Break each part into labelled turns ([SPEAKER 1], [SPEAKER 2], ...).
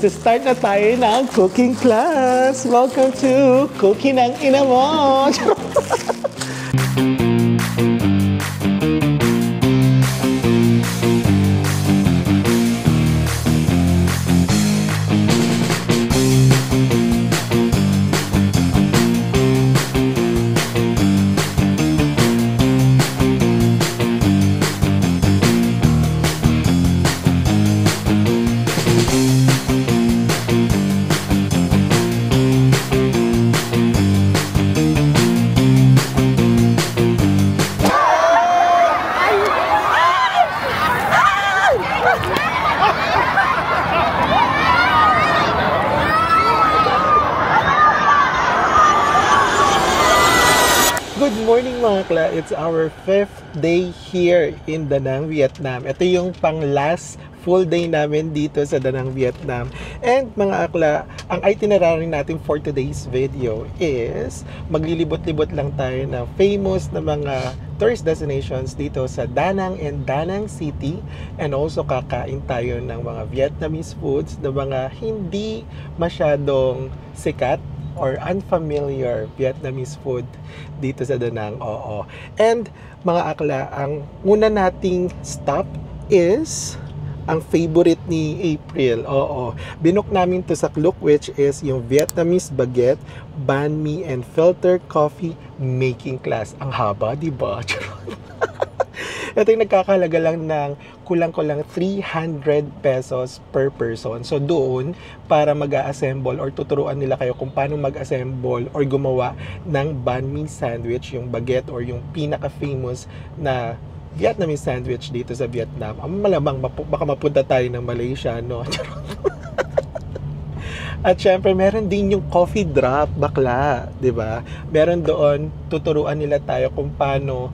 [SPEAKER 1] Magsa-start na tayo ng cooking class. Welcome to Cooking ng Ina Mo. Good morning mga akla! It's our 5th day here in Da Nang, Vietnam. Ito yung pang-last full day namin dito sa Da Nang, Vietnam. And mga akla, ang itinerary natin for today's video is maglilibot-libot lang tayo ng famous na mga tourist destinations dito sa Da Nang and Da Nang City. And also kakain tayo ng mga Vietnamese foods na mga hindi masyadong sikat or unfamiliar Vietnamese food dito sa Da Nang. Oo. And mga akla, ang una nating stop is ang favorite ni April. Oo. Binook namin to sa Klook, which is yung Vietnamese baguette, banh mi, and filter coffee making class. Ang haba, di ba? Ito yung nagkakalaga lang ng kulang-kulang 300 pesos per person. So doon, para mag-assemble or tuturuan nila kayo kung paano mag-assemble or gumawa ng banh mi sandwich, yung baguette or yung pinaka-famous na Vietnamese sandwich dito sa Vietnam. Malamang baka mapunta tayo ng Malaysia, no? At syempre, meron din yung coffee drop, bakla, 'di ba? Meron doon, tuturuan nila tayo kung paano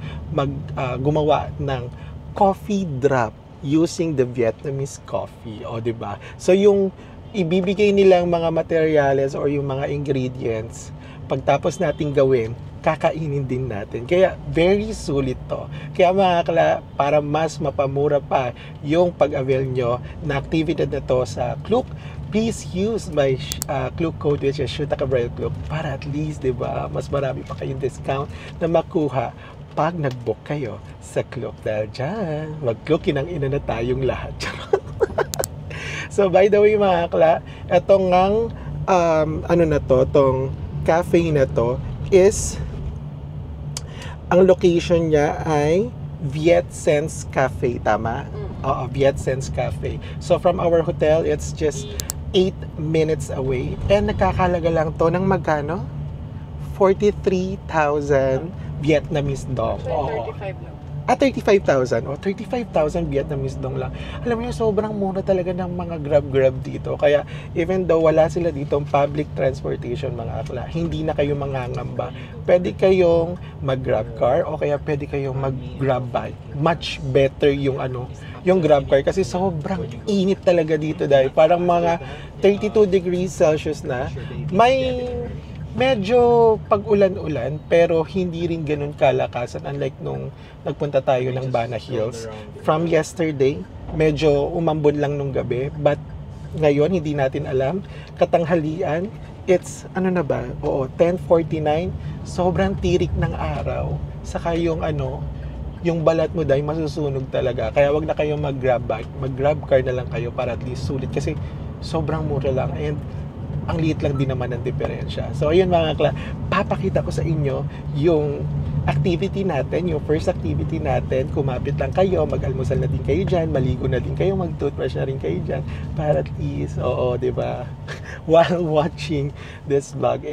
[SPEAKER 1] gumawa ng coffee drop using the Vietnamese coffee, o 'di ba? So yung ibibigay nilang mga materials or yung mga ingredients, pagtapos nating gawin, kakainin din natin. Kaya very sulit to. Kaya mga akla, para mas mapamura pa yung pag-avail nyo na activity na to sa Klook, please use my Klook code, which is ShootACabrelClook, para at least, di ba, mas marami pa kayong discount na makuha pag nag-book kayo sa Klook. Dahil dyan, mag-Klookin ang ina na tayong lahat. So by the way mga akla, etong ano na to, tong cafe na to is, ang location niya ay Viet Sense Cafe, tama? Oo, Viet Sense Cafe. So from our hotel, it's just 8 minutes away. And nakakalaga lang to ng magkano? 43,000 Vietnamese dong. Oo. 35 lang. 35,000. O, 35,000 Vietnamese dong lang. Alam mo, sobrang mura talaga ng mga grab dito. Kaya, even though wala sila dito public transportation, mga akla, hindi na kayo mangangamba. Pwede kayong mag-grab car o kaya pwede kayong mag-grab bike. Much better yung yung grab car kasi sobrang init talaga dito dahil parang mga 32 degrees Celsius na. May medyo pag-ulan-ulan pero hindi rin ganun kalakasan, unlike nung nagpunta tayo ng Bana Hills. From yesterday, medyo umambon lang nung gabi, but ngayon hindi natin alam. Katanghalian, it's ano na ba? Oo, 10:49. Sobrang tirik ng araw. Saka yung yung balat mo dahil masusunog talaga. Kaya wag na kayong mag-grab bike, mag-grab car na lang kayo para at least sulit kasi sobrang mura lang and ang liit lang din naman ang diferensya. So ayun mga akla, papakita ko sa inyo yung activity natin, yung first activity natin. Kumapit lang kayo, mag-almusal na din kayo dyan, maligo na din kayo, mag-toothbrush na rin kayo dyan para at least, oo, diba? While watching this vlog,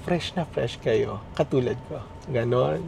[SPEAKER 1] fresh na fresh kayo, katulad ko. Ganon.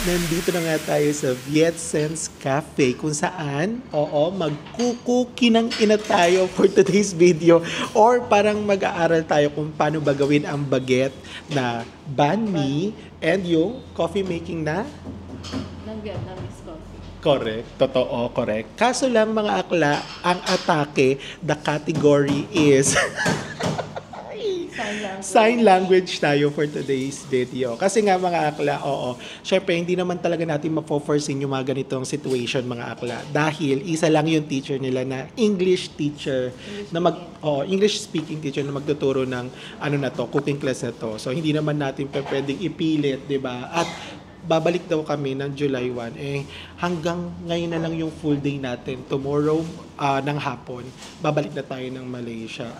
[SPEAKER 1] nandito na nga tayo sa Viet Sense Cafe kung saan, magkukukinang ina tayo for today's video or parang mag-aaral tayo kung paano ba gawin ang baguette na banh mi and yung coffee making na
[SPEAKER 2] ng Vietnamese coffee.
[SPEAKER 1] correct, totoo, correct. Kaso lang mga akla, ang atake, the category is sign language tayo for today's video. Kasi nga mga akla, syempre hindi naman talaga natin mapo-forcing yung mga ganitong situation mga akla. Dahil isa lang yung teacher nila na English teacher English speaking teacher na magtuturo ng cooking class na to. So hindi naman natin pwedeng ipilit, 'di ba? At babalik daw kami ng July 1. Hanggang ngayon na lang yung full day natin. Tomorrow ng hapon, babalik na tayo ng Malaysia.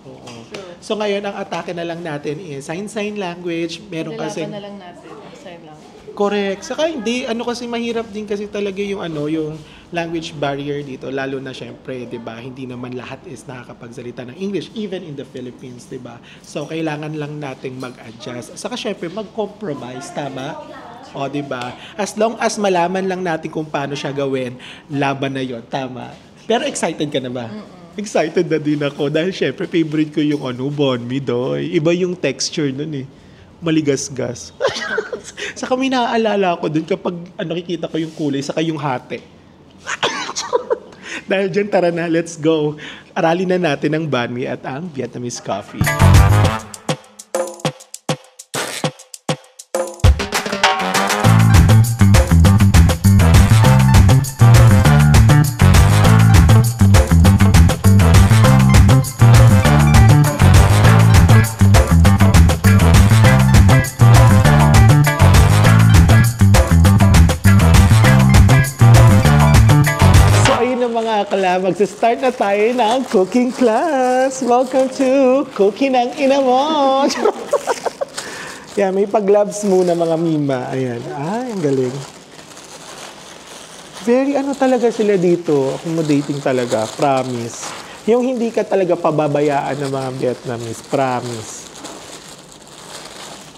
[SPEAKER 1] Oo.
[SPEAKER 2] Sure.
[SPEAKER 1] So ngayon, ang atake na lang natin is sign language. Meron kasi
[SPEAKER 2] na lang natin ang sign language.
[SPEAKER 1] correct. Saka hindi, kasi mahirap din kasi talaga yung yung language barrier dito. Lalo na syempre, 'di ba? Hindi naman lahat is nakakapagsalita ng English even in the Philippines, 'di ba? So kailangan lang nating mag-adjust. Saka syempre mag-compromise, tama? 'Di ba? As long as malaman lang natin kung paano siya gawin, laban na 'yon, tama? Pero excited ka na ba? Excited na din ako dahil syempre favorite ko yung banh mi doy. Iba yung texture nun maligas-gas. Saka may naaalala ko dun kapag nakikita ko yung kulay saka yung hati. Dahil dyan, tara na, let's go. Aralin na natin ang banh mi at ang Vietnamese coffee. Magsa-start na tayo ng cooking class. Welcome to Cooking ng Ina Mo. May pag-gloves muna mga mima. Ayan. Ang galing. Very talaga sila dito. Accommodating talaga. Promise. Yung hindi ka talaga pababayaan ng mga Vietnamese. Promise.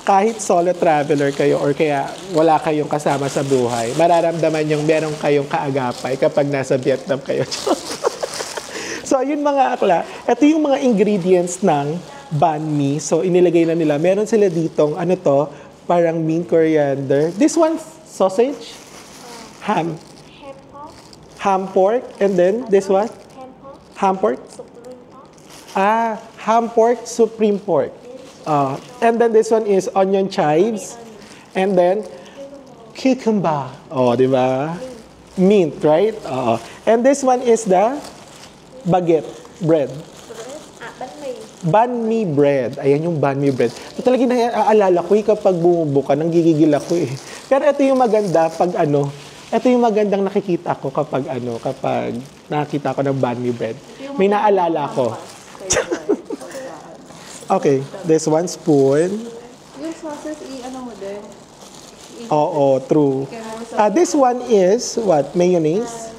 [SPEAKER 1] Kahit solo traveler kayo or kaya wala kayong kasama sa buhay, mararamdaman yung meron kayong kaagapay kapag nasa Vietnam kayo. So, yun mga akla. Ito yung mga ingredients ng banh mi. So, inilagay na nila. Meron sila ditong, parang mint coriander. This one, sausage? Ham. Ham pork. And then, this one? Ham pork. Ham pork, supreme pork. And then this one is onion chives. And then, cucumber. Di ba? Mint, right? And this one is the baguette bread. Banh mi bread. Ayan yung banh mi bread. Ito talagang naaalala ko kapag bumubuka, nanggigigil ako Pero ito yung maganda pag ito yung magandang nakikita ko kapag kapag nakita ko ng banh mi bread. May naalala ko. Okay, there's 1 spoon.
[SPEAKER 2] Yung sauces, mo din?
[SPEAKER 1] True. This one is what? Mayonnaise?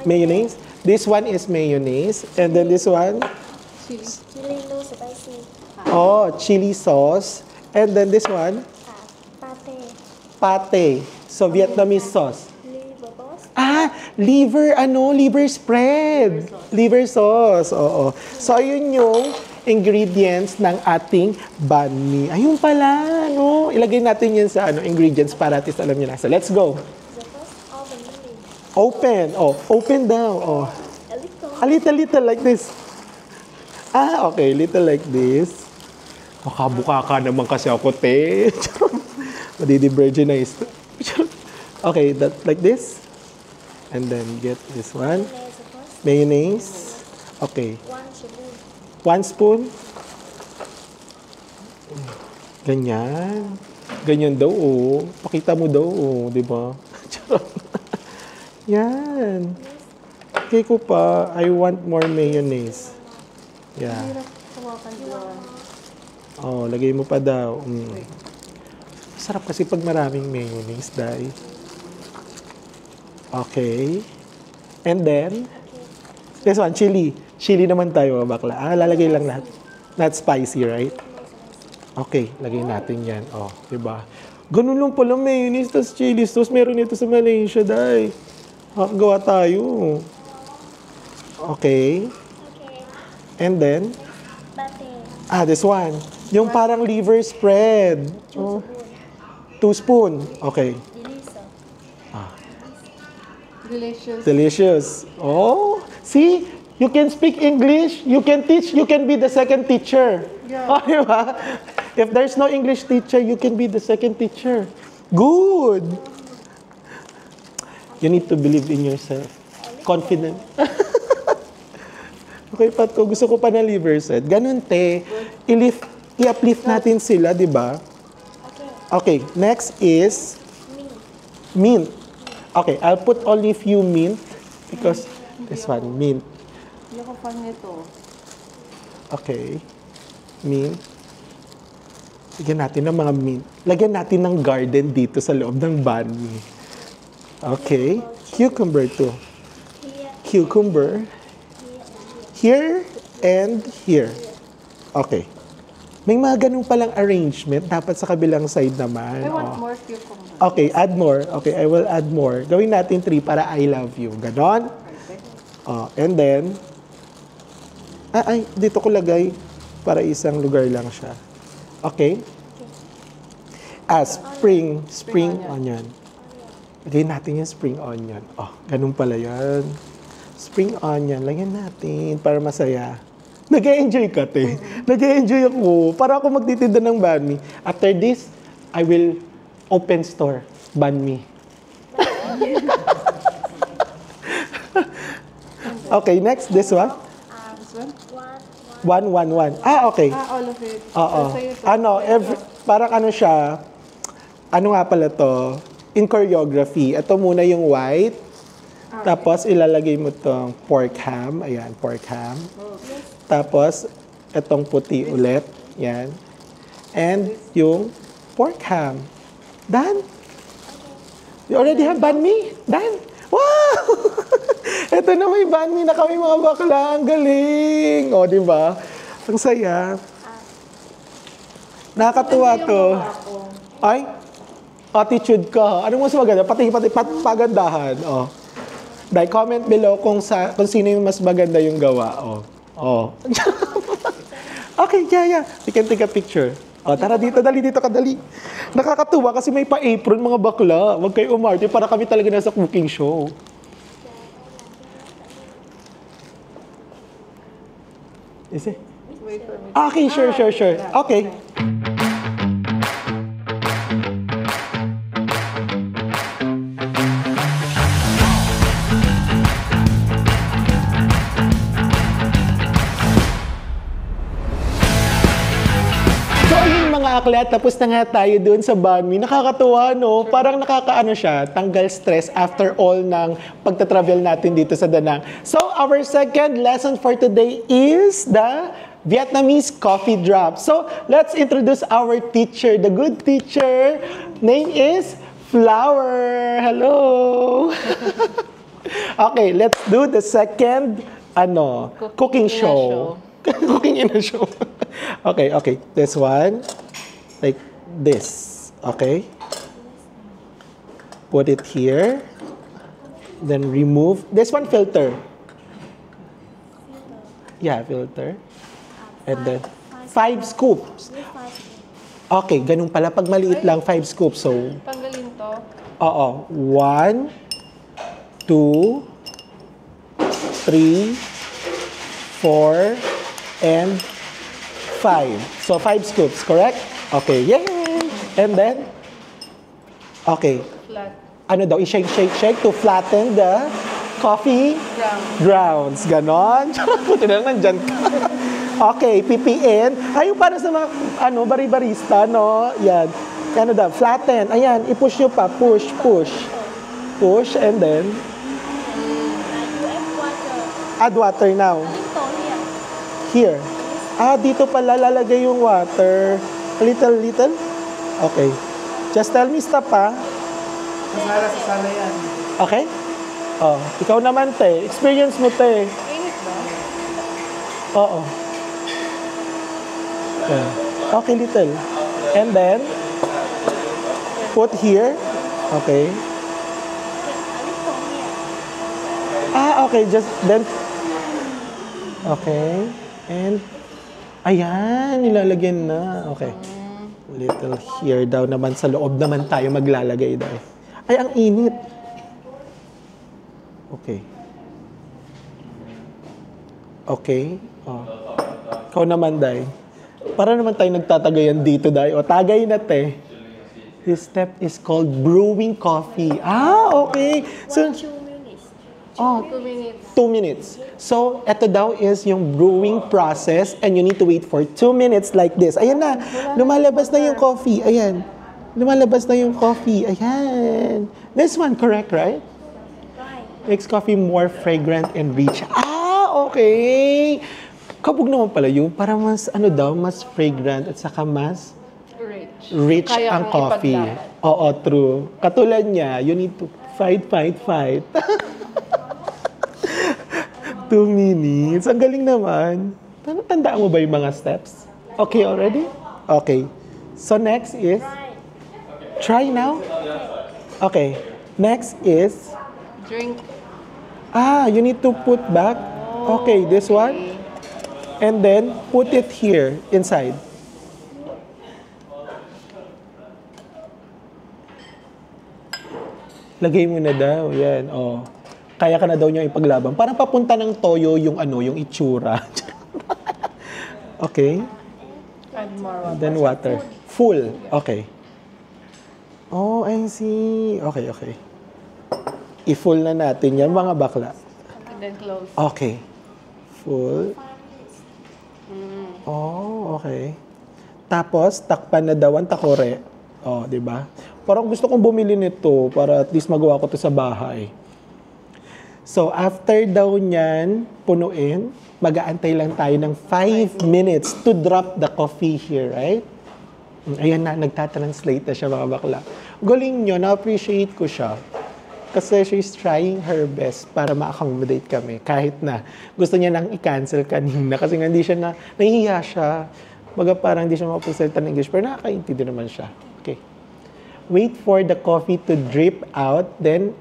[SPEAKER 1] Mayonnaise? This one is mayonnaise. And then this one?
[SPEAKER 3] Chili no spicy.
[SPEAKER 1] Chili sauce. And then this one?
[SPEAKER 3] Pate.
[SPEAKER 1] Pate. So, Vietnamese sauce.
[SPEAKER 3] Liver sauce.
[SPEAKER 1] Liver, liver spread. Liver sauce, So, ayun yung ingredients ng ating banh mi. Ayun pala, Ilagay natin yun sa ingredients para at least alam nyo na. So, let's go.
[SPEAKER 3] The first oven.
[SPEAKER 1] Open. Open daw.
[SPEAKER 3] A little.
[SPEAKER 1] A little like this. Okay. Little like this. Makabuka ka naman kasi ako, te. Madidivirginize. Okay, that like this. And then get this one. Mayonnaise. Okay. 1 spoon. Ganyan. Ganyan daw, Pakita mo daw, di ba? Yan. Okay ko pa. I want more mayonnaise. Yeah. Lagay mo pa daw. Sarap kasi pag maraming mayonnaise, dahil. Okay. And then, this one, chili. Chili naman tayo, bakla. Lalagay lang lahat. Not spicy, right? Okay, lagay natin yan. Diba? Ganun lang pala mayonnaise, tas chili sauce. Meron ito sa Malaysia, day. Gawa tayo. Okay.
[SPEAKER 3] Okay.
[SPEAKER 1] And then,
[SPEAKER 3] Pate.
[SPEAKER 1] this one. Yung parang liver spread. Oh. 2 spoon. Okay.
[SPEAKER 3] Delisa.
[SPEAKER 2] Delicious.
[SPEAKER 1] Delicious. Oh, see? You can speak English, you can teach, you can be the second teacher.
[SPEAKER 2] Yeah.
[SPEAKER 1] Oh, diba? If there's no English teacher, you can be the second teacher. Good. You need to believe in yourself. Confident. Okay, Pato, gusto ko pa na liver set. Ganun, te. I-uplift natin sila, di ba?
[SPEAKER 3] Okay.
[SPEAKER 1] Okay, next is
[SPEAKER 3] Me.
[SPEAKER 1] mint. Okay, I'll put only few mint because this one, mint.
[SPEAKER 2] Hindi ako fan nito.
[SPEAKER 1] Okay. Mint. Lagyan natin ng mga mint. Lagyan natin ng garden dito sa loob ng banh mi. Okay. Cucumber too.
[SPEAKER 3] Here.
[SPEAKER 1] Cucumber. Here and here. Okay. May mga ganun palang arrangement. Dapat sa kabilang side naman.
[SPEAKER 2] I want
[SPEAKER 1] Oh.
[SPEAKER 2] more cucumber.
[SPEAKER 1] Okay, add more. Okay, I will add more. Gawin natin 3 para I love you. Ganon.
[SPEAKER 2] Perfect.
[SPEAKER 1] And then, dito ko lagay para isang lugar lang siya. Okay? Spring onion. Lagyan natin yung spring onion. Oh, ganun pala yan. Spring onion, lagyan natin para masaya. Nag-enjoy ka, te. Nag-enjoy ako. Para ako magtitinda ng banh mi. After this, I will open store banh mi. Okay, next, this one.
[SPEAKER 2] This one?
[SPEAKER 3] One.
[SPEAKER 1] 1, 1, 1. Okay.
[SPEAKER 2] All of it.
[SPEAKER 1] Oo.
[SPEAKER 2] Sa'yo to.
[SPEAKER 1] Parang ano siya, ano nga pala to, in choreography. Ito muna yung white, tapos ilalagay mo tong pork ham. Ayan, pork ham. Tapos, itong puti ulit. Yan. And yung pork ham. Done? You already have banh mi? Done? Wow! Ito na may banh mi na kami mga bakla. Ang galing! O, di ba? Ang saya. Nakakatuwa to. Ay, attitude ka. Anong mas maganda? Pati pagandahan. Oh. Dahil comment below kung sino yung mas maganda yung gawa. Oh. Okay, yeah. We can take a picture. Tara dito, dali. Nakakatuwa kasi may pa-apron mga bakla. Huwag kayo umarte para kami talaga nasa cooking show. Is it?
[SPEAKER 2] Wait for me.
[SPEAKER 1] Okay, sure. Okay. So, ayun mga aklat, tapos na nga tayo doon sa banh mi. Nakakatuwa, no? Parang nakakaano siya, tanggal stress after all ng pagta-travel natin dito sa Da Nang. So, our second lesson for today is the Vietnamese coffee drop. So, let's introduce our teacher, the good teacher. Name is Flower. Hello. Okay, let's do the second cooking show. Cooking in a show. Okay. This one, like this. Okay. Put it here. Then remove. This one, filter. Yeah, filter. And then 5 scoops. Okay, ganun pala. Pag maliit lang, 5 scoops. So,
[SPEAKER 2] Tanggalin to.
[SPEAKER 1] oo. 1, 2, 3, 4, and 5. So, 5 scoops, correct? Okay, yay! And then, okay.
[SPEAKER 2] Flat.
[SPEAKER 1] Ano daw, i-shake to flatten the coffee grounds. Ganon. Puti na lang nandyan ka. Okay, pipiin. Ayun, para sa mga, bari-barista, no? Yan. Ano daw, flatten. Ayan, i-push nyo pa. Push. Push, and then, add water now. Here. Dito pala lalagay yung water. A little. Okay. Just tell me stop, ha?
[SPEAKER 4] Sana yan.
[SPEAKER 1] Okay? Ikaw naman, te. Experience mo, te.
[SPEAKER 2] Init ba?
[SPEAKER 1] Oo. Yeah. Okay, little. And then, Put here. Okay. Okay. Just then. Okay. And, ayan, nilalagyan na. Okay. Little here daw naman. Sa loob naman tayo maglalagay daw. Ay, ang init. Okay. Okay. Oh. Ikaw naman, Day. Para naman tayo nagtatagayan dito, Day. O, tagay na, te. This step is called brewing coffee. Okay. So,
[SPEAKER 2] 2 minutes.
[SPEAKER 1] 2 minutes. So, ito daw is yung brewing process and you need to wait for 2 minutes like this. Ayan na. Lumalabas na yung coffee. Ayan. Lumalabas na yung coffee. Ayan. This one, correct, right? Makes coffee more fragrant and rich. Okay. Kabog naman pala yun. Para mas, mas fragrant at saka mas rich
[SPEAKER 2] Kaya
[SPEAKER 1] ang
[SPEAKER 2] kong
[SPEAKER 1] coffee.
[SPEAKER 2] ipaglaban.
[SPEAKER 1] Oo, true. Katulad niya, you need to fight. 2 minutes. Ang galing naman. Tandaan mo ba yung mga steps? Okay already? Okay. So next is? Try now? Okay. Next is?
[SPEAKER 2] Drink.
[SPEAKER 1] You need to put back. Okay, this one. And then, put it here, inside. Lagay mo na daw. Yan, Kaya ka na daw niya ipaglaban. Parang papunta ng toyo yung yung itsura. Okay.
[SPEAKER 2] Add more water.
[SPEAKER 1] Then water. Full. Okay. Oh, I see. Okay. I-full na natin yan, mga bakla.
[SPEAKER 2] And then close.
[SPEAKER 1] Okay. Full. Okay. Tapos, takpan na daw ang takore. Di ba? Parang gusto kong bumili nito para at least magawa ko to sa bahay. So, after daw niyan punuin, mag-aantay lang tayo ng 5 minutes to drop the coffee here, right? Ayan na, nagtatranslate na siya, mga bakla. Galing nyo, na-appreciate ko siya. Kasi she's trying her best para ma-accommodate kami. Kahit na gusto niya nang i-cancel kanina kasi nga hindi siya nahihiya siya. Baga parang hindi siya makapasalita ng English, pero nakakaintindi naman siya. Okay. Wait for the coffee to drip out, then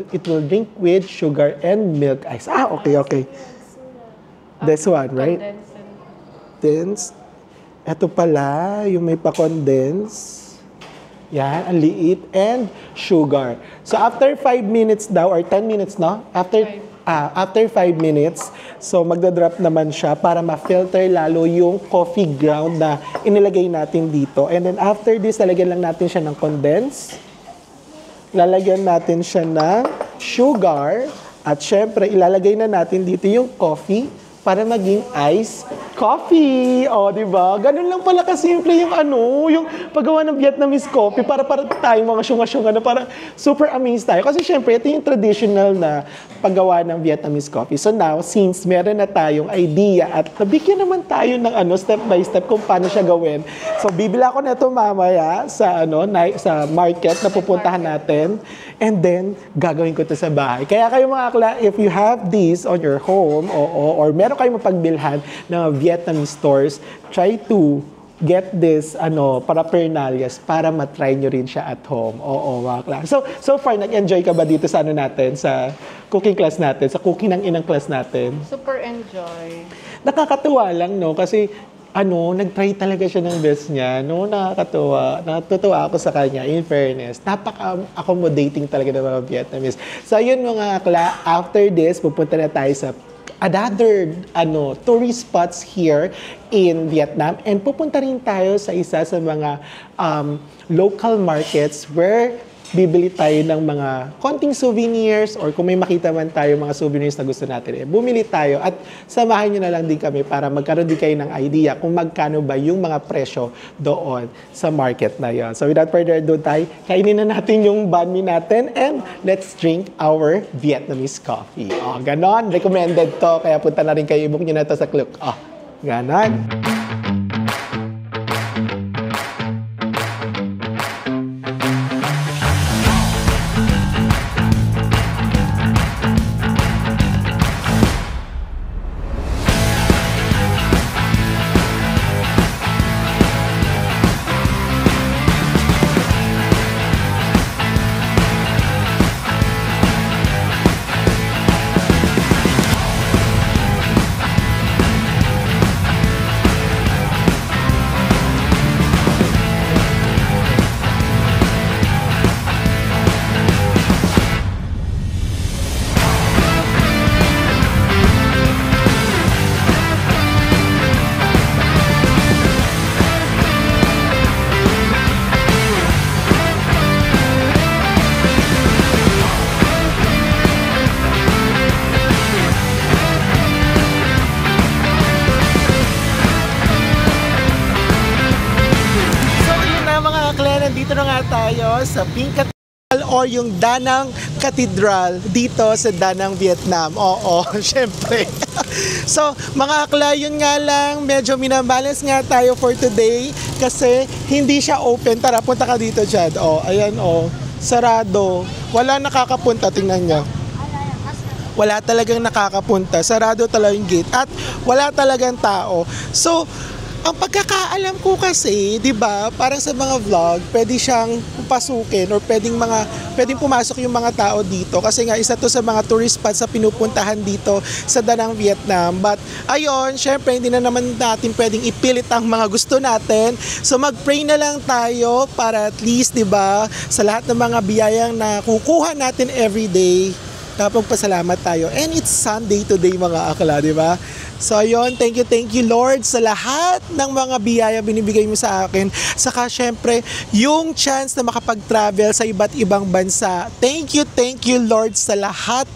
[SPEAKER 1] it will drink with sugar and milk ice. Okay. This one, right? Condense. Ito pala, yung may pa-condense. Yan, ang liit. And sugar. So, after 5 minutes daw, or 10 minutes, no? After 5 minutes, so magdadrop naman siya para ma-filter lalo yung coffee ground na inilagay natin dito. And then after this, lalagyan lang natin siya ng condense. Lalagyan natin siya ng sugar. At syempre, ilalagay na natin dito yung coffee para maging iced coffee. Di ba? Ganun lang pala kasimple yung yung paggawa ng Vietnamese coffee para tayong mga syunga-syunga na parang super amazed tayo. Kasi syempre, ito yung traditional na paggawa ng Vietnamese coffee. So now, since meron na tayong idea at nabigyan naman tayo ng step by step kung paano siya gawin. So, bibila ko na ito mamaya sa sa market na pupuntahan natin. And then, gagawin ko ito sa bahay. Kaya kayo mga akla, if you have this on your home, or meron kayong mapagbilhan na Vietnamese stores, try to get this paraphernalias para matry nyo rin siya at home. Mga akla. So far, nag-enjoy ka ba dito sa natin, sa cooking class natin, sa cooking ng inang class natin?
[SPEAKER 2] Super enjoy.
[SPEAKER 1] Nakakatuwa lang, no? Kasi nag-try talaga siya ng best niya, no? Nakakatuwa. Natutuwa ako sa kanya, in fairness. Napaka-accommodating talaga ng mga Vietnamese. So, ayun mga akla, after this, pupunta na tayo sa another tourist spots here in Vietnam. And pupunta rin tayo sa isa sa mga local markets where bibili tayo ng mga konting souvenirs or kung may makita man tayo mga souvenirs na gusto natin, bumili tayo at samahan nyo na lang din kami para magkaroon din kayo ng idea kung magkano ba yung mga presyo doon sa market na yon. So without further ado tayo, kainin na natin yung banh mi natin and let's drink our Vietnamese coffee. Ganon. Recommended to. Kaya punta na rin kayo. I-book nyo na to sa Klook. Ganon. nandito na nga tayo sa Pink Cathedral o yung Danang Cathedral dito sa Danang, Vietnam. Oo, syempre. So, mga akla, yun nga lang, medyo minabalance nga tayo for today kasi hindi siya open. Tara, punta ka dito, Chad. Oh, ayan, oh. Sarado. Wala nakakapunta, tingnan nyo. Wala talagang nakakapunta. Sarado talaga yung gate. At wala talagang tao. So, ang pagkakaalam ko kasi, 'di ba, parang sa mga vlog, pwede siyang pasukin or pwedeng pumasok yung mga tao dito kasi nga isa to sa mga tourist spots sa pinupuntahan dito sa Danang, Vietnam. But ayon, syempre hindi na naman natin pwedeng ipilit ang mga gusto natin. So mag-pray na lang tayo para at least, 'di ba, sa lahat ng mga biyayang na kukuha natin every day, napagpasalamat tayo. And it's Sunday today, mga akla, 'di ba? So ayun, thank you Lord sa lahat ng mga biyaya binibigay mo sa akin. Saka syempre, yung chance na makapag-travel sa iba't ibang bansa. Thank you Lord sa lahat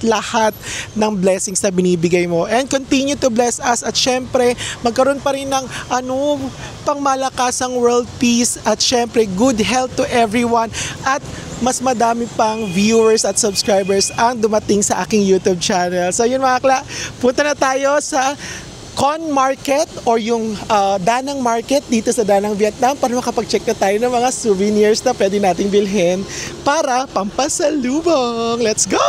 [SPEAKER 1] ng blessings na binibigay mo. And continue to bless us at syempre, magkaroon pa rin ng pangmalakasang world peace at syempre, good health to everyone at mas madami pang viewers at subscribers ang dumating sa aking YouTube channel. So yun mga akla, punta na tayo sa Con Market or yung Danang Market dito sa Danang, Vietnam para makapag-check na tayo ng mga souvenirs na pwede nating bilhin para pampasalubong. Let's go!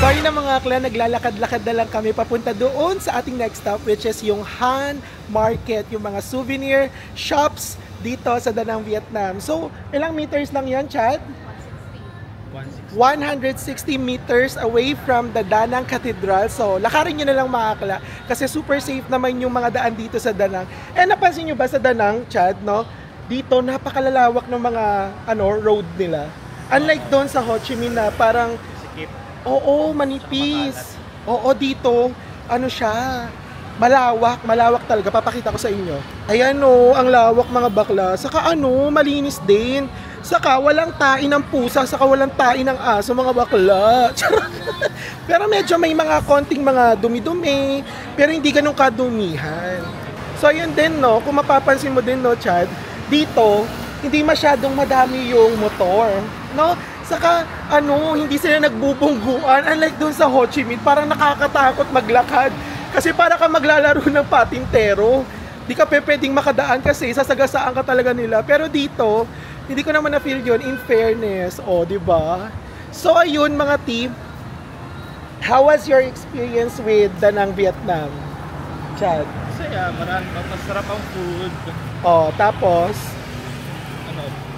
[SPEAKER 1] So yun na mga akla, naglalakad-lakad na lang kami papunta doon sa ating next stop which is yung Han Market, yung mga souvenir shops dito sa Danang, Vietnam. So, ilang meters lang yan, Chad? 160 meters away from the Danang Cathedral. So, lakarin nyo na lang mga akla kasi super safe naman yung mga daan dito sa Danang. Eh, napansin nyo ba sa Danang, Chad, no? Dito, napakalalawak ng mga road nila. Unlike doon sa Ho Chi Minh na parang oo, manipis. Oo, dito, siya, malawak talaga. Papakita ko sa inyo. Ayan ang lawak mga bakla. Saka malinis din. Saka walang tain ng pusa, saka walang tain ng aso mga bakla. Pero medyo may mga konting mga dumi-dumi, pero hindi ganun kadumihan. So ayun din kung mapapansin mo din Chad, dito, hindi masyadong madami yung motor, Saka, hindi sila nagbubungguan. Unlike dun sa Ho Chi Minh, parang nakakatakot maglakad. Kasi para ka maglalaro ng patintero. Di ka pwedeng makadaan kasi sasagasaan ka talaga nila. Pero dito, hindi ko naman na-feel yun in fairness. Di ba? So, ayun mga team. How was your experience with Danang, Vietnam? Chad?
[SPEAKER 4] Masaya, masarap ang food.
[SPEAKER 1] Tapos?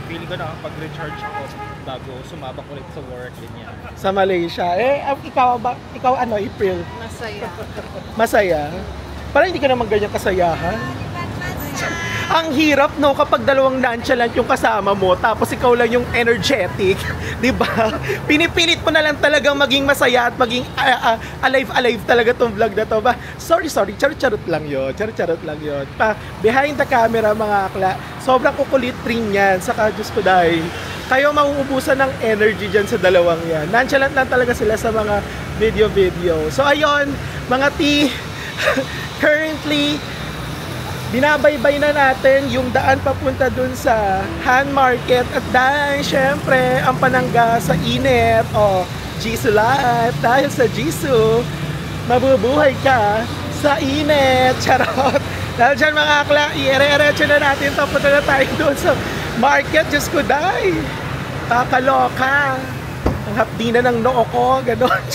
[SPEAKER 4] Feeling ko nakapag-recharge ako bago sumabak ulit sa work, ganyan.
[SPEAKER 1] Sa Malaysia. Ikaw April?
[SPEAKER 2] Masaya.
[SPEAKER 1] Masaya? Parang hindi ka naman ganyan kasayahan. Ang hirap kapag dalawang nonchalant yung kasama mo tapos ikaw lang yung energetic, 'di ba? Pinipilit mo na lang talagang maging masaya at maging alive talaga tong vlog na to ba. Sorry, charot lang 'yon. Charot lang 'yon. Behind the camera mga akla, sobrang kukulit rin 'yan. Saka Diyos ko dahil kayo mauubusan ng energy dyan sa dalawang yan. Nonchalant lang talaga sila sa mga video. So ayun, mga currently binabaybay na natin yung daan papunta dun sa Han Market at dahil syempre ang panangga sa init Jisoo life, dahil sa Jisoo mabubuhay ka sa init, charot. Dahil dyan mga akla, i-ere-erecho na natin to, punta na tayo doon sa market. Diyos ko day, kakaloka ang hapdi na ng noo ko, gano'n.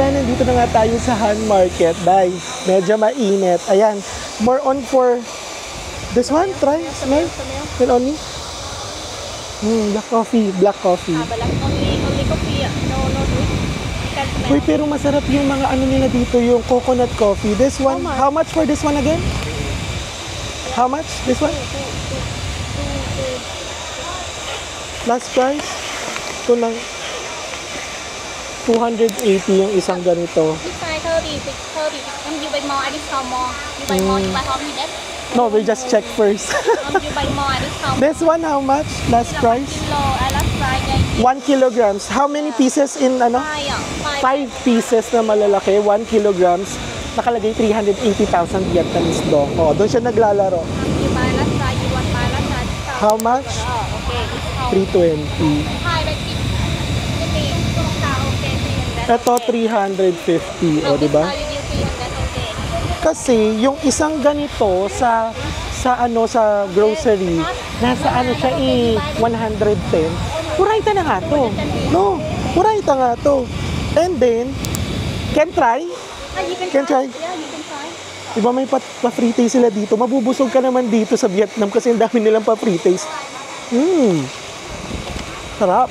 [SPEAKER 1] Nandito na nga tayo sa Han Market, dahil medyo mainit. Ayan, more on for this one, try, smell, smell only. Black coffee.
[SPEAKER 3] Black coffee, only coffee. No, can't smell.
[SPEAKER 1] Uy, pero masarap yung mga nila dito, yung coconut coffee. This one, how much for this one again? How much? This one? Last price? Ito lang. 280 yung isang ganito.
[SPEAKER 3] This side 30, 30. You buy more, I discount more. You buy more, you buy how many that?
[SPEAKER 1] No, we'll just check first.
[SPEAKER 3] You buy more, I discount more.
[SPEAKER 1] This one, how much? Last price?
[SPEAKER 3] Kilo, I last price.
[SPEAKER 1] 1 kilograms. How many pieces in ano? 5 pieces na malalaki, 1 kilograms. Nakalagay 380,000 Vietnamese dong. Oh, doon siya naglalaro.
[SPEAKER 3] You buy last price, you want buy last price. Discount.
[SPEAKER 1] How much?
[SPEAKER 3] Oh, okay, discount.
[SPEAKER 1] 320.
[SPEAKER 3] Hi, let's see.
[SPEAKER 1] Ito 350, o di ba? Kasi yung isang ganito sa grocery, nasa ano siya 110. Purayta na nga to. No, purayta nga to. And then, can try? Can try?
[SPEAKER 3] Yeah, you can try.
[SPEAKER 1] Diba may pa-free taste sila dito? Mabubusog ka naman dito sa Vietnam kasi ang dami nilang pa-free taste. Sarap.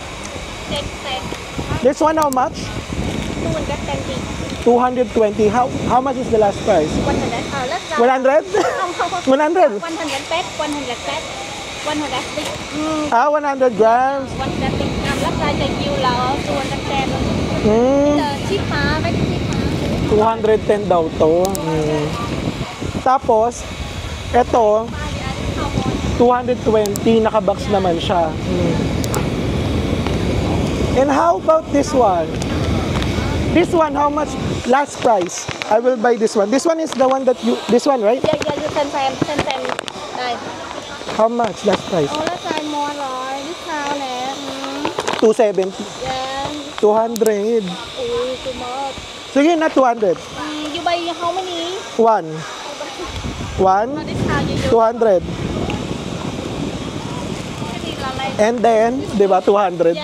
[SPEAKER 1] This one how much?
[SPEAKER 3] 220.
[SPEAKER 1] 220. How much is the last price?
[SPEAKER 3] 100. Let's go.
[SPEAKER 1] 100? 100?
[SPEAKER 3] 100 pet, 100 pet, 100 stick.
[SPEAKER 1] 100 grams.
[SPEAKER 3] 100 stick. Let's try the you lao, 210. Cheap ha, very cheap ha.
[SPEAKER 1] 210 daw to. Tapos, eto, 220, nakabox naman siya. And how about this one? This one, how much? Last price. I will buy this one. This one is the one that you, this one, right?
[SPEAKER 3] Yeah, you can time. Đây.
[SPEAKER 1] How much? Last price?
[SPEAKER 3] Let's try more rồi. Discount nè.
[SPEAKER 1] 270.
[SPEAKER 3] Yeah.
[SPEAKER 1] 200.
[SPEAKER 3] Too much.
[SPEAKER 1] Sige na, 200.
[SPEAKER 3] You buy how many?
[SPEAKER 1] One. One.
[SPEAKER 3] No discount you.
[SPEAKER 1] 200. And then, di ba, 200.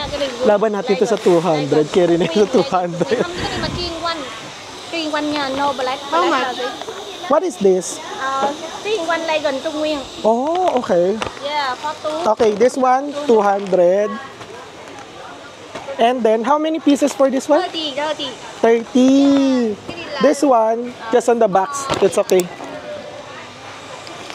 [SPEAKER 1] Laban natin ito sa 200. Carry na ito sa 200.
[SPEAKER 3] Riêng one nha, no black.
[SPEAKER 2] How much?
[SPEAKER 1] What is this?
[SPEAKER 3] Riêng one lại gần Trung Nguyên.
[SPEAKER 1] Oh, okay.
[SPEAKER 3] Yeah, for two.
[SPEAKER 1] Okay, this one, 200. And then, how many pieces for this one?
[SPEAKER 3] 30.
[SPEAKER 1] 30. This one, just on the box. It's okay.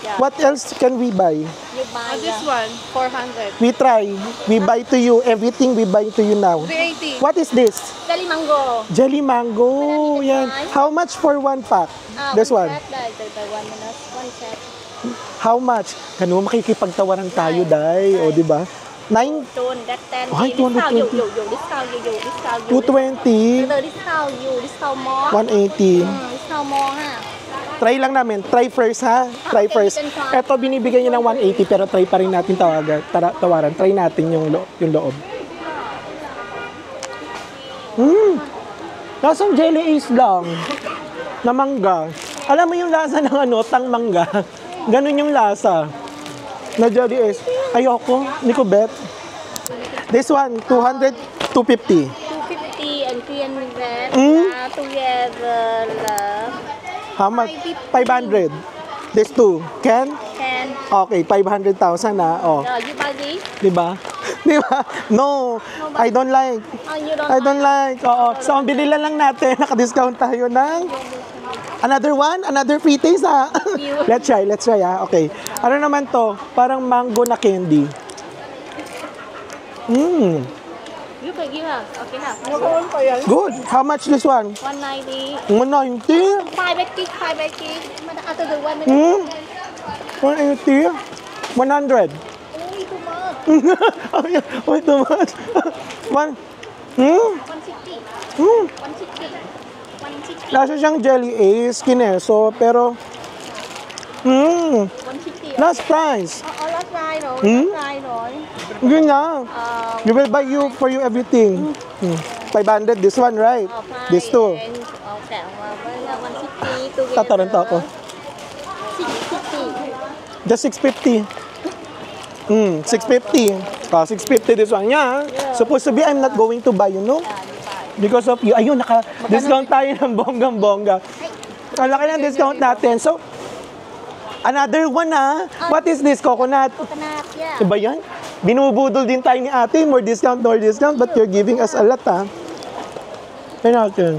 [SPEAKER 3] Yeah.
[SPEAKER 1] What else can we buy?
[SPEAKER 3] You buy
[SPEAKER 2] This one, 400.
[SPEAKER 1] We try. We buy to you. Everything we buy to you now.
[SPEAKER 2] 380.
[SPEAKER 1] What is this?
[SPEAKER 3] jelly mango.
[SPEAKER 1] Jelly mango. Yan. How much for one pack? This one.
[SPEAKER 3] Set đây, từ 1 minute, one set.
[SPEAKER 1] How much? Kano makikipagtawaran tayo, Day. O, di ba? 9?
[SPEAKER 3] Tuần, that 10.
[SPEAKER 1] Ay, 220.
[SPEAKER 3] Discount, discount.
[SPEAKER 1] 220.
[SPEAKER 3] Từ discount more.
[SPEAKER 1] 180.
[SPEAKER 3] Discount more ha.
[SPEAKER 1] Try lang namin. Try first, ha? Try first. Ito, binibigyan niya ng 180, pero try pa rin natin tawaran. Try natin yung loob. Lasang jelly is lang. Na mangga. Alam mo yung lasa ng tang mangga? Ganun yung lasa. Na jelly is. Ayoko. Hindi ko bet. This one, 200, 250.
[SPEAKER 3] 250 and 300. Together là
[SPEAKER 1] How much? 500. This two. Can?
[SPEAKER 3] can.
[SPEAKER 1] Okay, 500,000 na. Oh.
[SPEAKER 3] You buy this?
[SPEAKER 1] Diba? Diba? No, I don't like.
[SPEAKER 3] Oh, you don't
[SPEAKER 1] I don't like. Oo. So, ang bilila lang natin, naka-discount tayo ng another one, another free taste, ha? Let's try, ha? Okay. Ano naman to? Parang mango na candy.
[SPEAKER 3] You can give her. Okay ha.
[SPEAKER 1] Good. How much this one?
[SPEAKER 3] 190.
[SPEAKER 1] 190?
[SPEAKER 3] 5 backy. After the 1 minute.
[SPEAKER 1] 180? 100?
[SPEAKER 3] Ui, too much.
[SPEAKER 1] Wait, too much.
[SPEAKER 3] 160. 160.
[SPEAKER 1] Lasa siyang jelly ace, kineso, pero
[SPEAKER 3] 160.
[SPEAKER 1] last price.
[SPEAKER 3] Last try rồi. Last try rồi.
[SPEAKER 1] Yun na. You will buy for you everything. 500, this one, right? This two.
[SPEAKER 3] Okay, với 160.
[SPEAKER 1] Tataranta ako.
[SPEAKER 3] 650.
[SPEAKER 1] Just 650. 650. 650 this one. Yeah. Supposed to be, I'm not going to buy, you know? Because of you. Ayun, naka-discount tayo ng bonggang-bongga. Ang laki ng discount natin. So, another one, ha? What is this? Coconut.
[SPEAKER 3] Coconut, yeah.
[SPEAKER 1] Diba yan? Binubudol din tayo ni ate. More discount, but you're giving us a lot, ha? Kaya natin.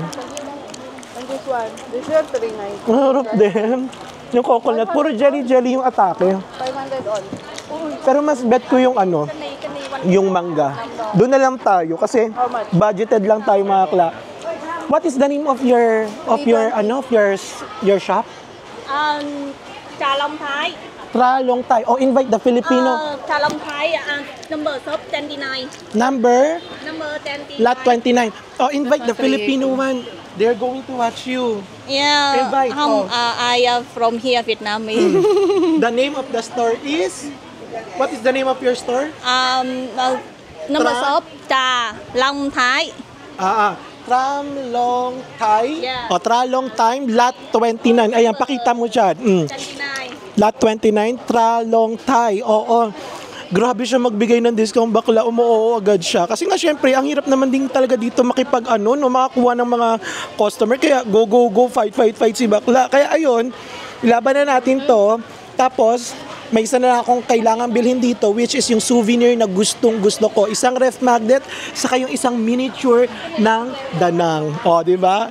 [SPEAKER 2] And this one, 390.
[SPEAKER 1] All of them. Yung coconut, puro jelly-jelly yung atake.
[SPEAKER 2] 500 all.
[SPEAKER 1] Pero mas bet ko yung ano, yung mangga. Doon na lang tayo kasi budgeted lang tayo mga kla. What is the name of your shop?
[SPEAKER 3] Trà Long Thái.
[SPEAKER 1] Tralong Thai. Oh, invite the Filipino.
[SPEAKER 3] Trà Long Thái, number shop 29.
[SPEAKER 1] Number?
[SPEAKER 3] Number 29.
[SPEAKER 1] Lot 29. Oh, invite the Filipino one. They're going to watch you.
[SPEAKER 3] Yeah.
[SPEAKER 1] Invite,
[SPEAKER 3] Không,
[SPEAKER 1] oh.
[SPEAKER 3] I from here Vietnamese.
[SPEAKER 1] The name of the store is? What is the name of your store?
[SPEAKER 3] Number
[SPEAKER 1] Tra-
[SPEAKER 3] shop Trà Long Thái.
[SPEAKER 1] Tralong Thai.
[SPEAKER 3] Yeah.
[SPEAKER 1] O, Tralong Time, Lot 29. Ayan, pakita mo dyan.
[SPEAKER 3] 29.
[SPEAKER 1] Lot 29, Tralong Thai. Oo. Grabe siya magbigay ng discount, bakla, umuoo agad siya. Kasi nga syempre, ang hirap naman din talaga dito makakuha ng mga customer. Kaya go, fight si bakla. Kaya ayun, ilaban na natin to. Tapos, may isa na akong kailangan bilhin dito, which is yung souvenir na gustong-gusto ko. Isang ref magnet, saka yung isang miniature ng danang. O, di ba?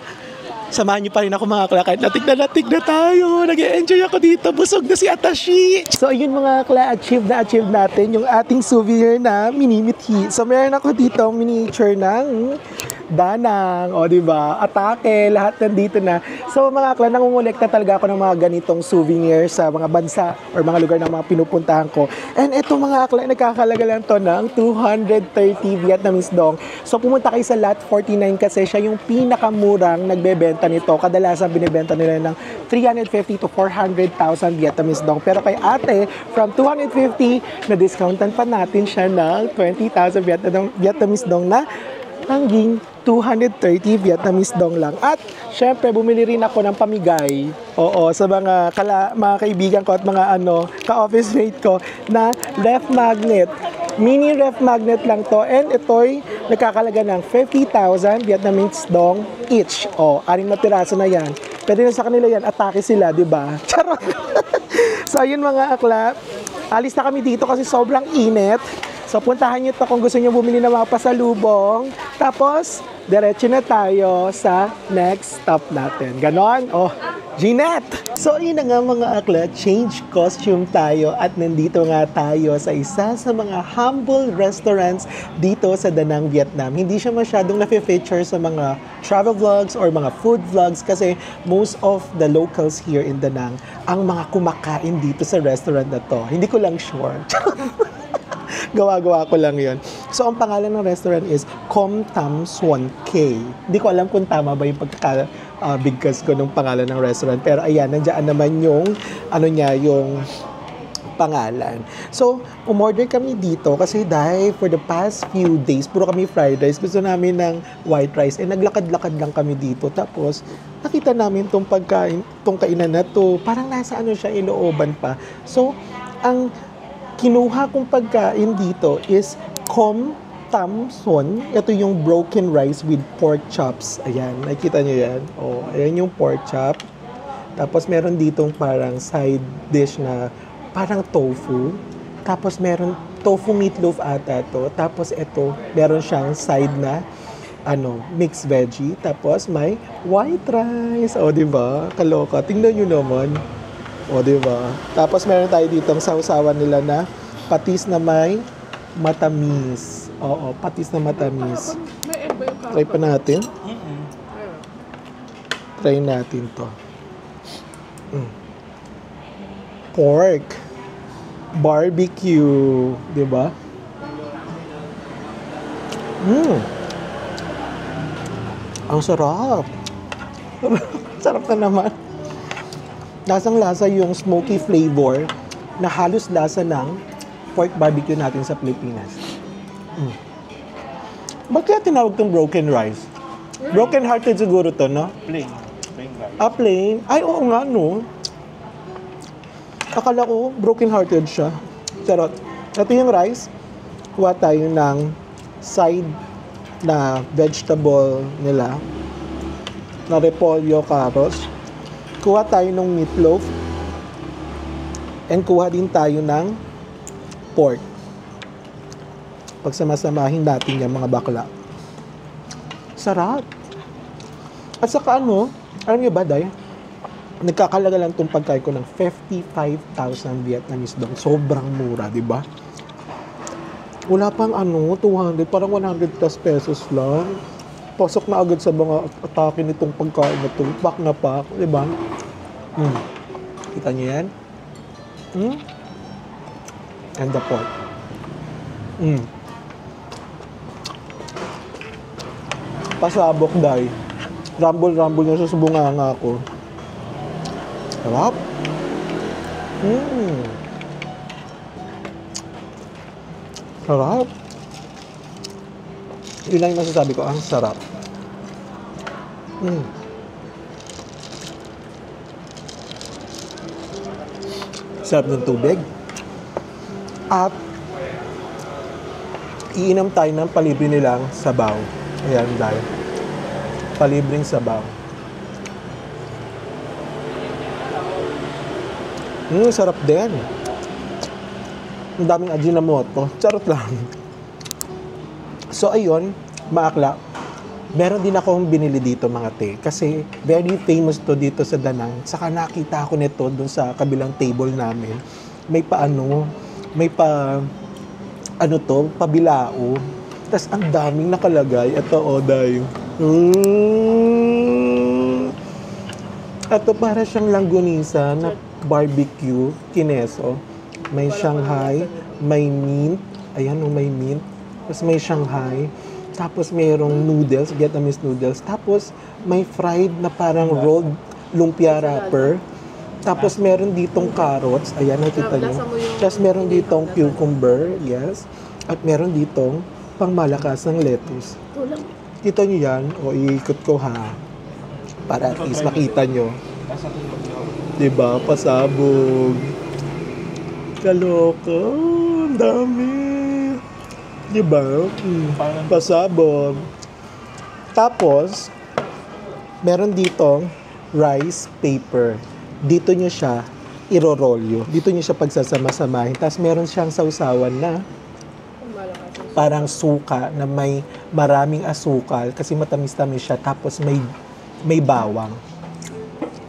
[SPEAKER 1] Samahan niyo pa rin ako mga kla. Kahit latig na tayo. Nag-enjoy ako dito. Busog na si Atashi. So, ayun mga kla, achieve natin yung ating souvenir na minimithi. So, meron ako dito miniature ng danang, o diba, atake, lahat nandito na. So mga kla, nangungulekta talaga ako ng mga ganitong souvenir sa mga bansa or mga lugar na mga pinupuntahan ko. And eto mga kla, nagkakalaga lang to ng 230 Vietnamese dong. So pumunta kayo sa lot 49 kasi siya yung pinakamurang nagbebenta nito. Kadalasan binibenta nila ng 350 to 400,000 Vietnamese dong. Pero kay ate, from 250, na-discountan pa natin siya ng 20,000 Vietnamese dong na hanggang 230 Vietnamese dong lang. At syempre bumili rin ako ng pamigay. Oo, sa mga kaibigan ko at mga ka-office mate ko na ref magnet. Mini ref magnet lang to, and ito'y nakakalaga ng 50,000 Vietnamese dong each. O, 6 na piraso na yan. Pwede na sa kanila yan, atake sila, di ba? Charot! So, ayun mga akla, alis na kami dito kasi sobrang init. So, puntahan nyo ito kung gusto nyo bumili ng mga pasalubong. Tapos, diretso na tayo sa next stop natin. Ganon? Oh, Jeanette! So, yun na nga mga akla, change costume tayo at nandito nga tayo sa isa sa mga humble restaurants dito sa Da Nang, Vietnam. Hindi siya masyadong na-feature sa mga travel vlogs or mga food vlogs kasi most of the locals here in Da Nang ang mga kumakain dito sa restaurant na to. Hindi ko lang sure. Gawa-gawa ko lang yun. So, ang pangalan ng restaurant is Com Tam Suan K. Hindi ko alam kung tama ba yung pagkakabigkas ko ng pangalan ng restaurant. Pero ayan, nandiyan naman yung, yung pangalan. So, umorder kami dito kasi dahil for the past few days, puro kami fried rice. Gusto namin ng white rice. Eh, naglakad-lakad lang kami dito. Tapos, nakita namin tong kainan na to. Parang nasa siya, Ilooban pa. So, ang kinuha kong pagkain dito is Com Tam Suan. Ito yung broken rice with pork chops. Ayan, nakikita nyo yan? Oh, ayan yung pork chop. Tapos meron ditong parang side dish na parang tofu. Tapos meron tofu meatloaf ata to. Tapos ito, meron siyang side na mixed veggie. Tapos may white rice. O, diba? Kaloka. Tingnan nyo naman. O, diba? Tapos meron tayo dito ang sausawan nila na patis na may matamis. Oo, patis na matamis. Try pa natin. Try natin to. Pork. Barbecue. Diba? Ang sarap. Sarap na naman. Lasang-lasa yung smoky flavor na halos lasa ng pork barbecue natin sa Pilipinas. Ba't kaya tinawag itong broken rice? Broken hearted siguro to, no?
[SPEAKER 4] Plain rice.
[SPEAKER 1] Plain? Ay, oo nga, no? Akala ko broken hearted siya. Charot. Ito yung rice. Kuha tayo ng side na vegetable nila na repolyo, carrots. Kuha tayo ng meatloaf. And kuha din tayo ng pork. Pagsamasamahin natin yung mga bakla. Sarap. At saka alam niyo ba, Day? Nagkakalaga lang itong pagkain ko ng 55,000 Vietnamese dong. Sobrang mura, di ba? Wala pang 200, parang 100 plus pesos lang. Pasok na agad sa mga atake nitong pagkain na ito. Pack na pack, di ba? Kita niyo yan? And the pork. Pasabok, day. Rumble niya sa bunganga ko. Sarap. Sarap. Yun lang yung masasabi ko. Ang sarap. Sarap ng tubig. At iinom tayo ng palibre nilang sabaw. Ayan, dahil. Palibreng sabaw. Sarap din. Ang daming Ajinomoto. Charot lang. So, ayun, maakla. Meron din akong binili dito mga te. Kasi, very famous to dito sa Danang. Saka nakita ko nito dun sa kabilang table namin. May pabilao. Tapos, ang daming nakalagay. Ito, Oday. Ito, para siyang langgonisa na barbecue, kineso. May Shanghai, may mint. Ayan, may mint. Tapos may Shanghai. Tapos mayroong noodles, Vietnamese noodles. Tapos may fried na parang rolled lumpia wrapper. Tapos meron ditong carrots. Ayan, nakita nyo. Tapos meron ditong cucumber. Yes. At meron ditong pangmalakas ng lettuce. Kita nyo yan? O, iikot ko ha. Para at least makita nyo. Diba? Pasabog. Kaloka. Ang dami. Diba? Pasabog. Tapos, meron ditong rice paper. Dito nyo siya irorolyo. Dito nyo siya pagsasama-samahin. Tapos meron siyang sausawan na parang suka na may maraming asukal kasi matamis-tamis siya. Tapos may bawang.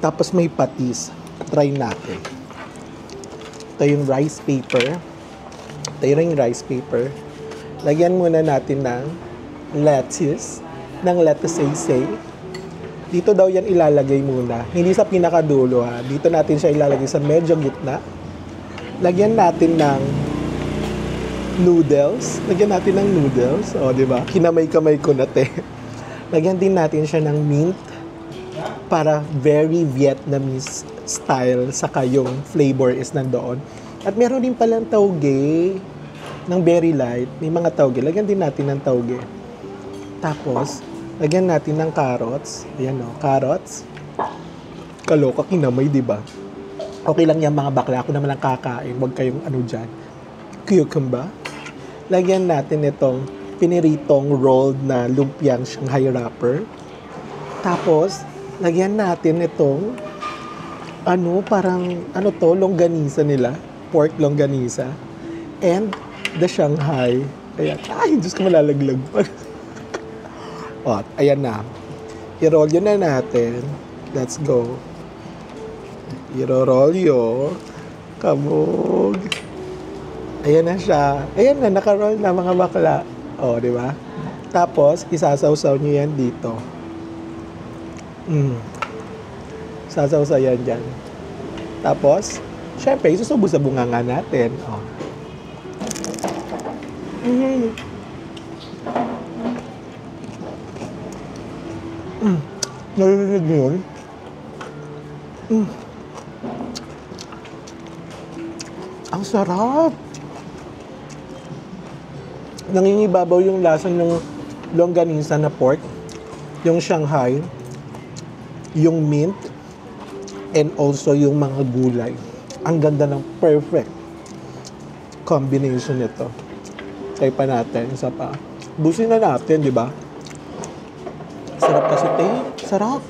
[SPEAKER 1] Tapos may patis. Try natin. Ito yung rice paper. Ito yung rice paper. Lagyan muna natin ng lettuce. Ng lettuce. Dito daw yan ilalagay muna. Hindi sa pinakadulo ha. Dito natin siya ilalagay sa medyo gitna. Lagyan natin ng noodles. Lagyan natin ng noodles. O, di ba? Kinamay-kamay ko na te. Lagyan din natin siya ng mint para very Vietnamese style saka yung flavor is nandoon. At meron din palang tauge ng very light. May mga tauge. Lagyan din natin ng tauge. Tapos, lagyan natin ng carrots. Ayan o, carrots. Kaloka, kinamay, di ba? Okay lang yan mga bakla. Ako naman ang kakain. Huwag kayong dyan. Cucumber. Lagyan natin itong piniritong rolled na lumpiang Shanghai wrapper. Tapos, lagyan natin itong longganisa nila. Pork longganisa. And the Shanghai. Ayan. Ay, Diyos ko malalaglag pa. O, ayan na. I-roll yun na natin. Let's go. I-roll yun. Kamog. Ayan na siya. Ayan na, naka-roll na mga bakla. O, di ba? Tapos, isasawsaw nyo yan dito. Sasawsaw yan dyan. Tapos, syempre, isusubo sa bunganga natin. O. Narinig niyo yun? Ang sarap! Nangingibabaw yung lasa ng longganisa na pork, yung Shanghai, yung mint, and also yung mga gulay. Ang ganda ng perfect combination nito. Try pa natin, isa pa. Busin na natin, di ba? Sarap kasi, te. Sarap.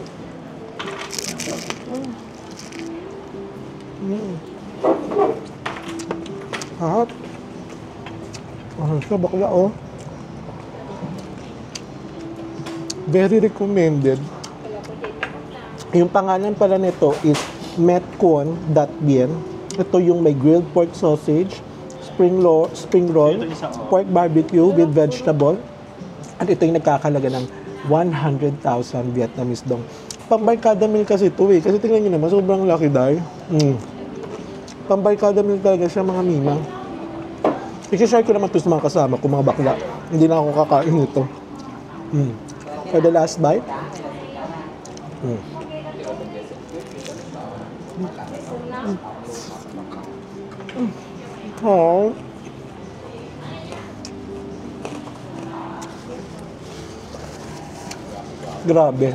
[SPEAKER 1] Sarap. Siya, bakla, oh. Very recommended. Yung pangalan pala nito is metkwon.bien. Ito yung may grilled pork sausage, spring roll, pork barbecue with vegetable. At ito yung nagkakalaga ng 100,000 Vietnamese dong. Pambarkada meal kasi ito eh. Kasi tingnan nyo naman, sobrang laki dahil. Pambarkada meal talaga siya, mga mimang. I-share ko naman ito sa mga kasama ko, mga bakla. Hindi na ako kakain ito. For the last bite. Oh. Grabe.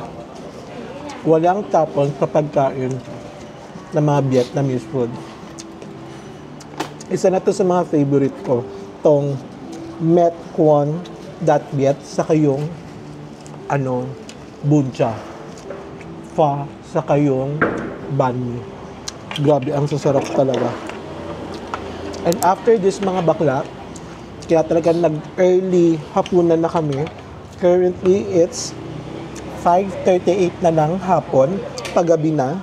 [SPEAKER 1] Walang tapon sa pagkain ng mga Vietnamese food. Isa na to sa mga favorite ko. Tong metkwon.viet saka yung bun cha. Pho saka yung banh mi. Grabe, ang sasarap talaga. And after this, mga bakla, kaya talaga nag-early hapunan na kami. Currently, it's 5:38 na ng hapon, paggabi na.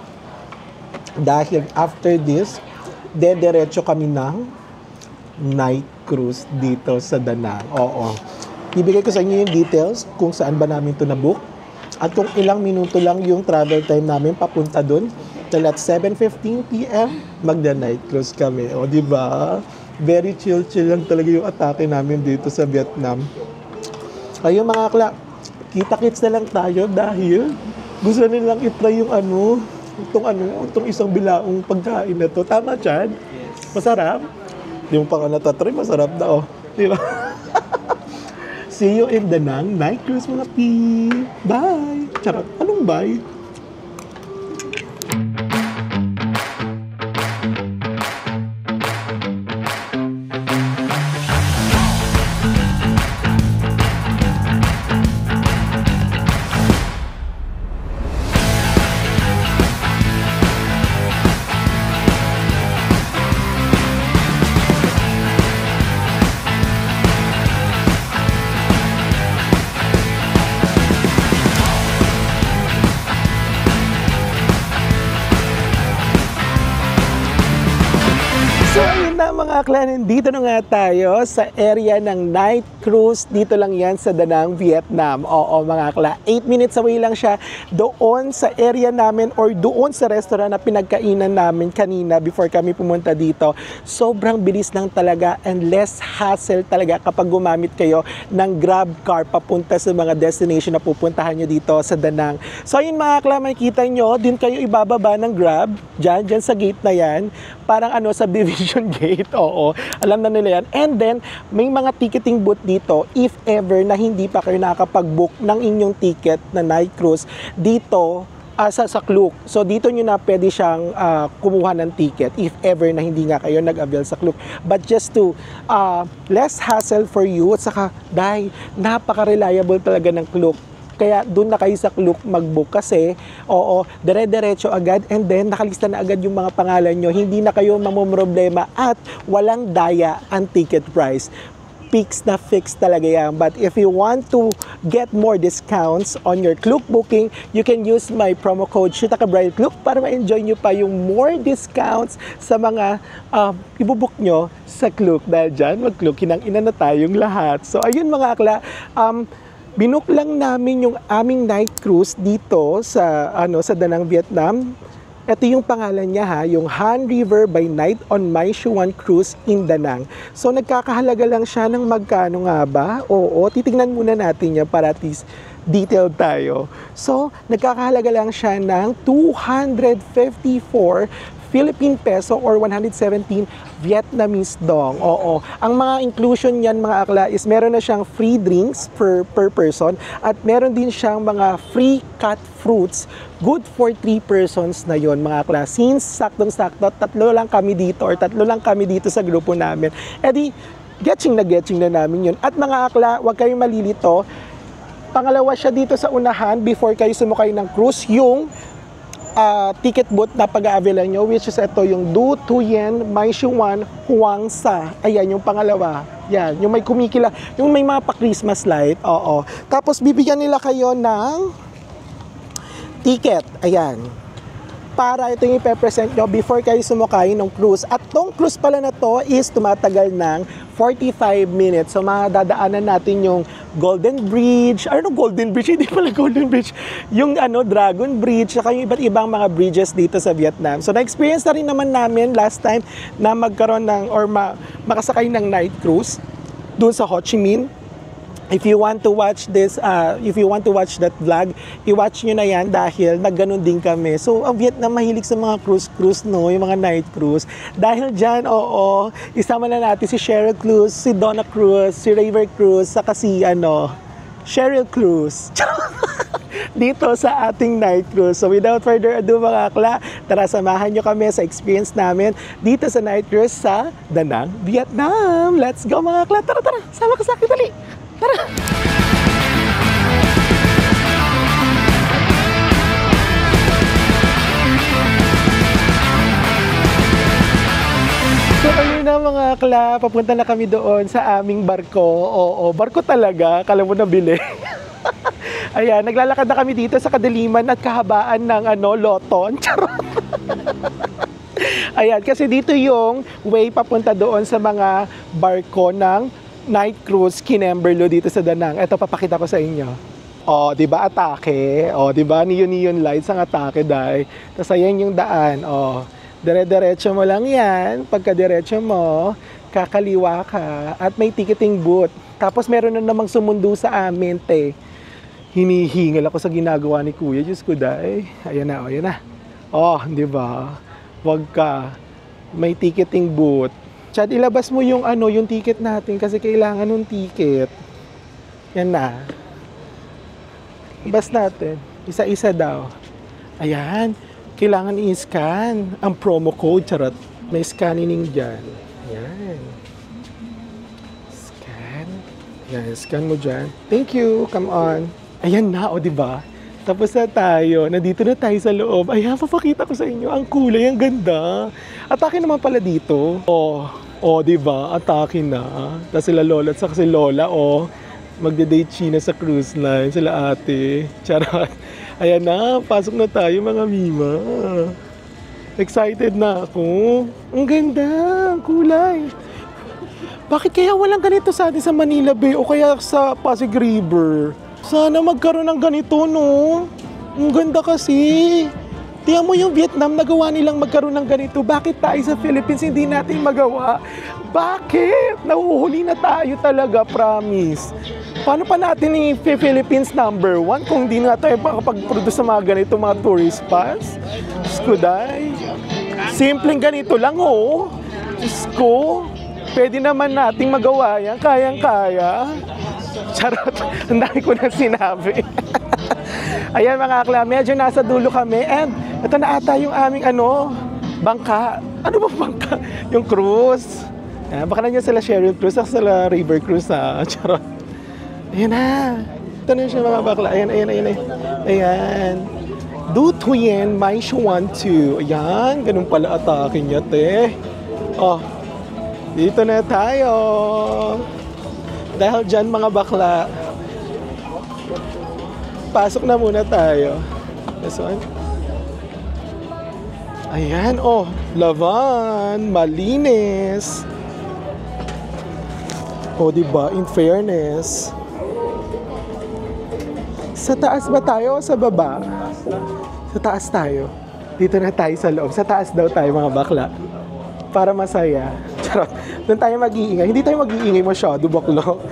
[SPEAKER 1] Dahil after this, dediretso kami ng night cruise dito sa Da Nang. Oo. Ibigay ko sa inyo yung details kung saan ba namin ito na-book at kung ilang minuto lang yung travel time namin papunta dun. Till at 7:15 p.m. magda-night cruise kami. O, di ba? Very chill lang talaga yung atake namin dito sa Vietnam. Ayun, mga akla, kita-kits na lang tayo dahil gusto nilang itry yung itong isang bilaong pagkain na to. Tama, Chad? Yes. Masarap? Yung pang natatry, masarap na, oh. Di ba? See you in Da Nang night cruise, mga P. Bye! Charot. Anong bye? Mga akla, dito na nga tayo sa area ng night cruise. Dito lang yan sa Da Nang, Vietnam. Oo, mga akla, 8 minutes away lang siya doon sa area namin or doon sa restaurant na pinagkainan namin kanina before kami pumunta dito. Sobrang bilis lang talaga and less hassle talaga kapag gumamit kayo ng Grab car papunta sa mga destination na pupuntahan nyo dito sa Da Nang. So ayun, mga akla, makikita nyo, din kayo ibababa ng Grab, dyan sa gate na yan. Parang subdivision gate. Oo, alam na nila yan. And then, may mga ticketing booth dito if ever na hindi pa kayo nakakapag-book ng inyong ticket na night cruise dito sa Klook. So, dito nyo na pwede siyang kumuha ng ticket if ever na hindi nga kayo nag-avail sa Klook. But just to less hassle for you at saka dahil napaka-reliable talaga ng Klook. Kaya doon na kayo sa Klook mag-book kasi, oo, dire-diretso agad and then nakalista na agad yung mga pangalan nyo. Hindi na kayo mamumroblema at walang daya ang ticket price. Fix na fix talaga yan. But if you want to get more discounts on your Klook booking, you can use my promo code SHUTAKABRIDE para ma-enjoy nyo pa yung more discounts sa mga ibubook nyo sa Klook. Dahil dyan, mag-Klook, kinang-ina na tayong lahat. So, ayun, mga akla, binook lang namin yung aming night cruise dito sa Da Nang, Vietnam. Ito yung pangalan niya yung Han River by Night on My Shuan Cruise in Da Nang. So nagkakahalaga lang siya ng magkano nga ba? Oo, titingnan muna natin yan para at least detailed tayo. So nagkakahalaga lang siya ng 254 Philippine peso or 117 Vietnamese dong. Oo. Ang mga inclusion niyan, mga akla, is meron na siyang free drinks per person at meron din siyang mga free cut fruits. Good for 3 persons na yon, mga akla. Since saktong-sakto, tatlo lang kami dito sa grupo namin. E di, getching na namin yun. At mga akla, huwag kayong malilito. Pangalawa siya dito sa unahan before kayo sumakay ng cruise, yung ticket booth na pag-a-availan nyo, which is ito, yung Du Tuyen Mai Shuan Huang Sa. Ayan, yung pangalawa. Yan, yung may kumikila, yung may mga pa-Christmas light. Oo. Tapos, bibigyan nila kayo ng ticket. Ayan. Para ito yung ipe-present nyo before kayo sumakay ng cruise. At tong cruise pala na to is tumatagal ng 45 minutes. So madadaanan natin yung Golden Bridge. Ano Golden Bridge? Hindi pala Golden Bridge. Yung Dragon Bridge. Saka yung iba't ibang mga bridges dito sa Vietnam. So na-experience na rin naman namin last time na magkaroon ng or makasakay ng night cruise doon sa Ho Chi Minh. If you want to watch this, if you want to watch that vlog, i-watch nyo na yan dahil nagganon din kami. So, ang Vietnam mahilig sa mga cruise, no? Yung mga night cruise. Dahil dyan, oo, isama na natin si Cheryl Cruz, si Donna Cruz, si Raver Cruz, saka si, Cheryl Cruz. Dito sa ating night cruise. So, without further ado, mga akla, tara samahan nyo kami sa experience namin dito sa night cruise sa Da Nang, Vietnam. Let's go, mga akla. Tara, tara. Sama ka sa akin, dali. Tara! So ayun na mga akla, papunta na kami doon sa aming barko. Oo, barko talaga, kala mo nabili. Ayan, naglalakad na kami dito sa kadiliman at kahabaan ng Loton. Charot! Ayan, kasi dito yung way papunta doon sa mga barko ng night cruise Kinemberlo dito sa Da Nang. Ito, papakita ko sa inyo. Oh, di ba atake? Oh, di ba neon lights ang atake, dai. Tapos ayan yung daan. Oh, dire-diretso mo lang yan. Pagka diretso mo, kakaliwa ka at may ticketing booth. Tapos meron na namang sumundo sa amin, te. Hinihingal ako sa ginagawa ni Kuya. Diyos ko, dai. Ayan na, ayan na. Oh, di ba? Wag ka. May ticketing booth. Chad, ilabas mo yung yung ticket natin kasi kailangan ng ticket. Yan na. Ilabas natin. Isa-isa daw. Ayan. Kailangan i-scan ang promo code. Charot. May scanning dyan. Ayan. Scan. Ayan, scan mo dyan. Thank you. Come on. Ayan na, o diba? Tapos na tayo. Nandito na tayo sa loob. Ayan, papakita ko sa inyo. Ang kulay, ang ganda. Atake naman pala dito. Oh, diba? Atake na. Tapos sila Lola at saka si Lola, magde-date China sa cruise line. Sila ate. Charot. Ayan na, pasok na tayo mga mima. Excited na ako. Ang ganda, ang kulay. Bakit kaya walang ganito sa atin sa Manila Bay o kaya sa Pasig River? Sana magkaroon ng ganito, no? Ang ganda kasi. Tiyan mo yung Vietnam, nagawa nilang magkaroon ng ganito. Bakit tayo sa Philippines hindi natin magawa? Bakit? Nahuhuli na tayo talaga, promise. Paano pa natin i-Philippines number 1 kung hindi na tayo makapag-produce ng mga ganito, mga tourist pass? Skuday. Simpleng ganito lang, Sko. Pwede naman nating magawa yan. Kayang-kaya. Charot. Ang dami ko na sinabi. Ayan mga akla, medyo nasa dulo kami and ito na ata yung aming bangka. Ano bang bangka? Yung cruise. Ayan, baka na niya sila Cheryl Cruise at sila River Cruise Charot. Ayan na. Ito na siya mga bakla. Ayan. Du Thuyen Mai Xuan Tu. Ayan, ganun pala atake niya, te. Oh, dito na tayo. Dahil dyan mga bakla, pasok na muna tayo. This one. Ayan, lavan, malinis. Diba, in fairness. Sa taas ba tayo o sa baba? Sa taas tayo. Dito na tayo sa loob. Sa taas daw tayo mga bakla. Para masaya. Charot. Doon tayo mag-iingay. Hindi tayo mag-iingay masyado, baklo.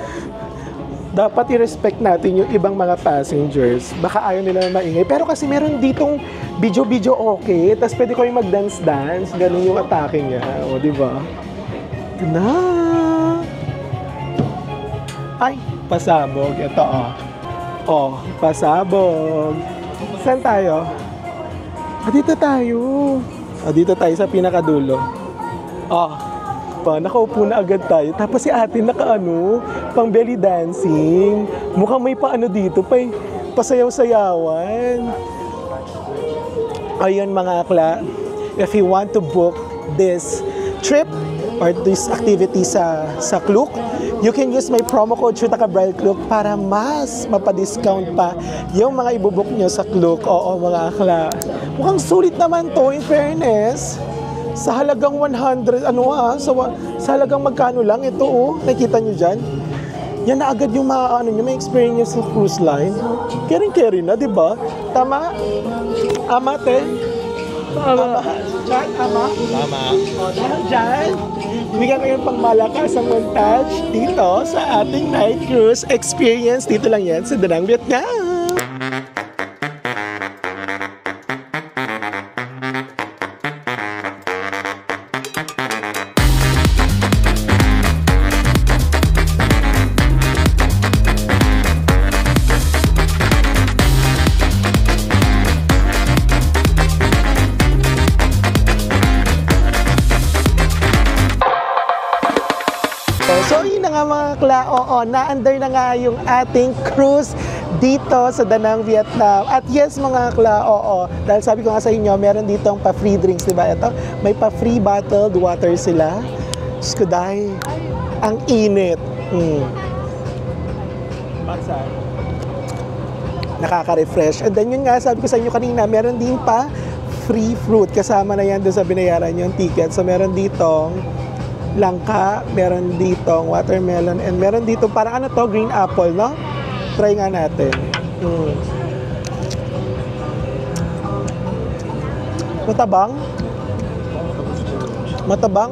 [SPEAKER 1] Dapat i-respect natin yung ibang mga passengers. Baka ayaw nila na maingay. Pero kasi meron ditong video okay. Tapos pwede ko yung mag-dance-dance. Ganun yung atake niya. Diba? Ito na. Ay, pasabog. Ito, pasabog. Saan tayo? Dito tayo. Dito tayo sa pinakadulo. Nakaupo na agad tayo. Tapos si ate pang belly dancing. Mukhang may dito, pasayaw-sayawan. Ayun mga akla, if you want to book this trip or this activity sa Klook, you can use my promo code Shutaka Klook para mas mapadiscount pa yung mga ibubuk nyo sa Klook. Oo, mga akla. Mukhang sulit naman to, in fairness. Sa halagang 100, sa halagang magkano lang ito, nakita nyo dyan? Yan na agad yung may experience sa cruise line. Caring-caring na, di ba? Tama? Ama, te? Tama. Diyan, ama?
[SPEAKER 4] Tama.
[SPEAKER 1] O, dyan. Bigyan ko yung pangmalakasang montage dito sa ating night cruise experience. Dito lang yan sa Danang, Vietnam. So yun na nga mga kla, na-under na nga yung ating cruise dito sa Danang, Vietnam. At yes mga kla, dahil sabi ko nga sa inyo, meron ditong pa-free drinks, diba? Ito, may pa-free bottled water sila. Diyos ko dahil, ang init. Nakaka-refresh. And then yun nga, sabi ko sa inyo kanina, meron din pa free fruit. Kasama na yan doon sa binayaran yung ticket. So meron ditong langka, meron ditong watermelon, and meron dito parang green apple, no? Try nga natin. Matabang? Matabang?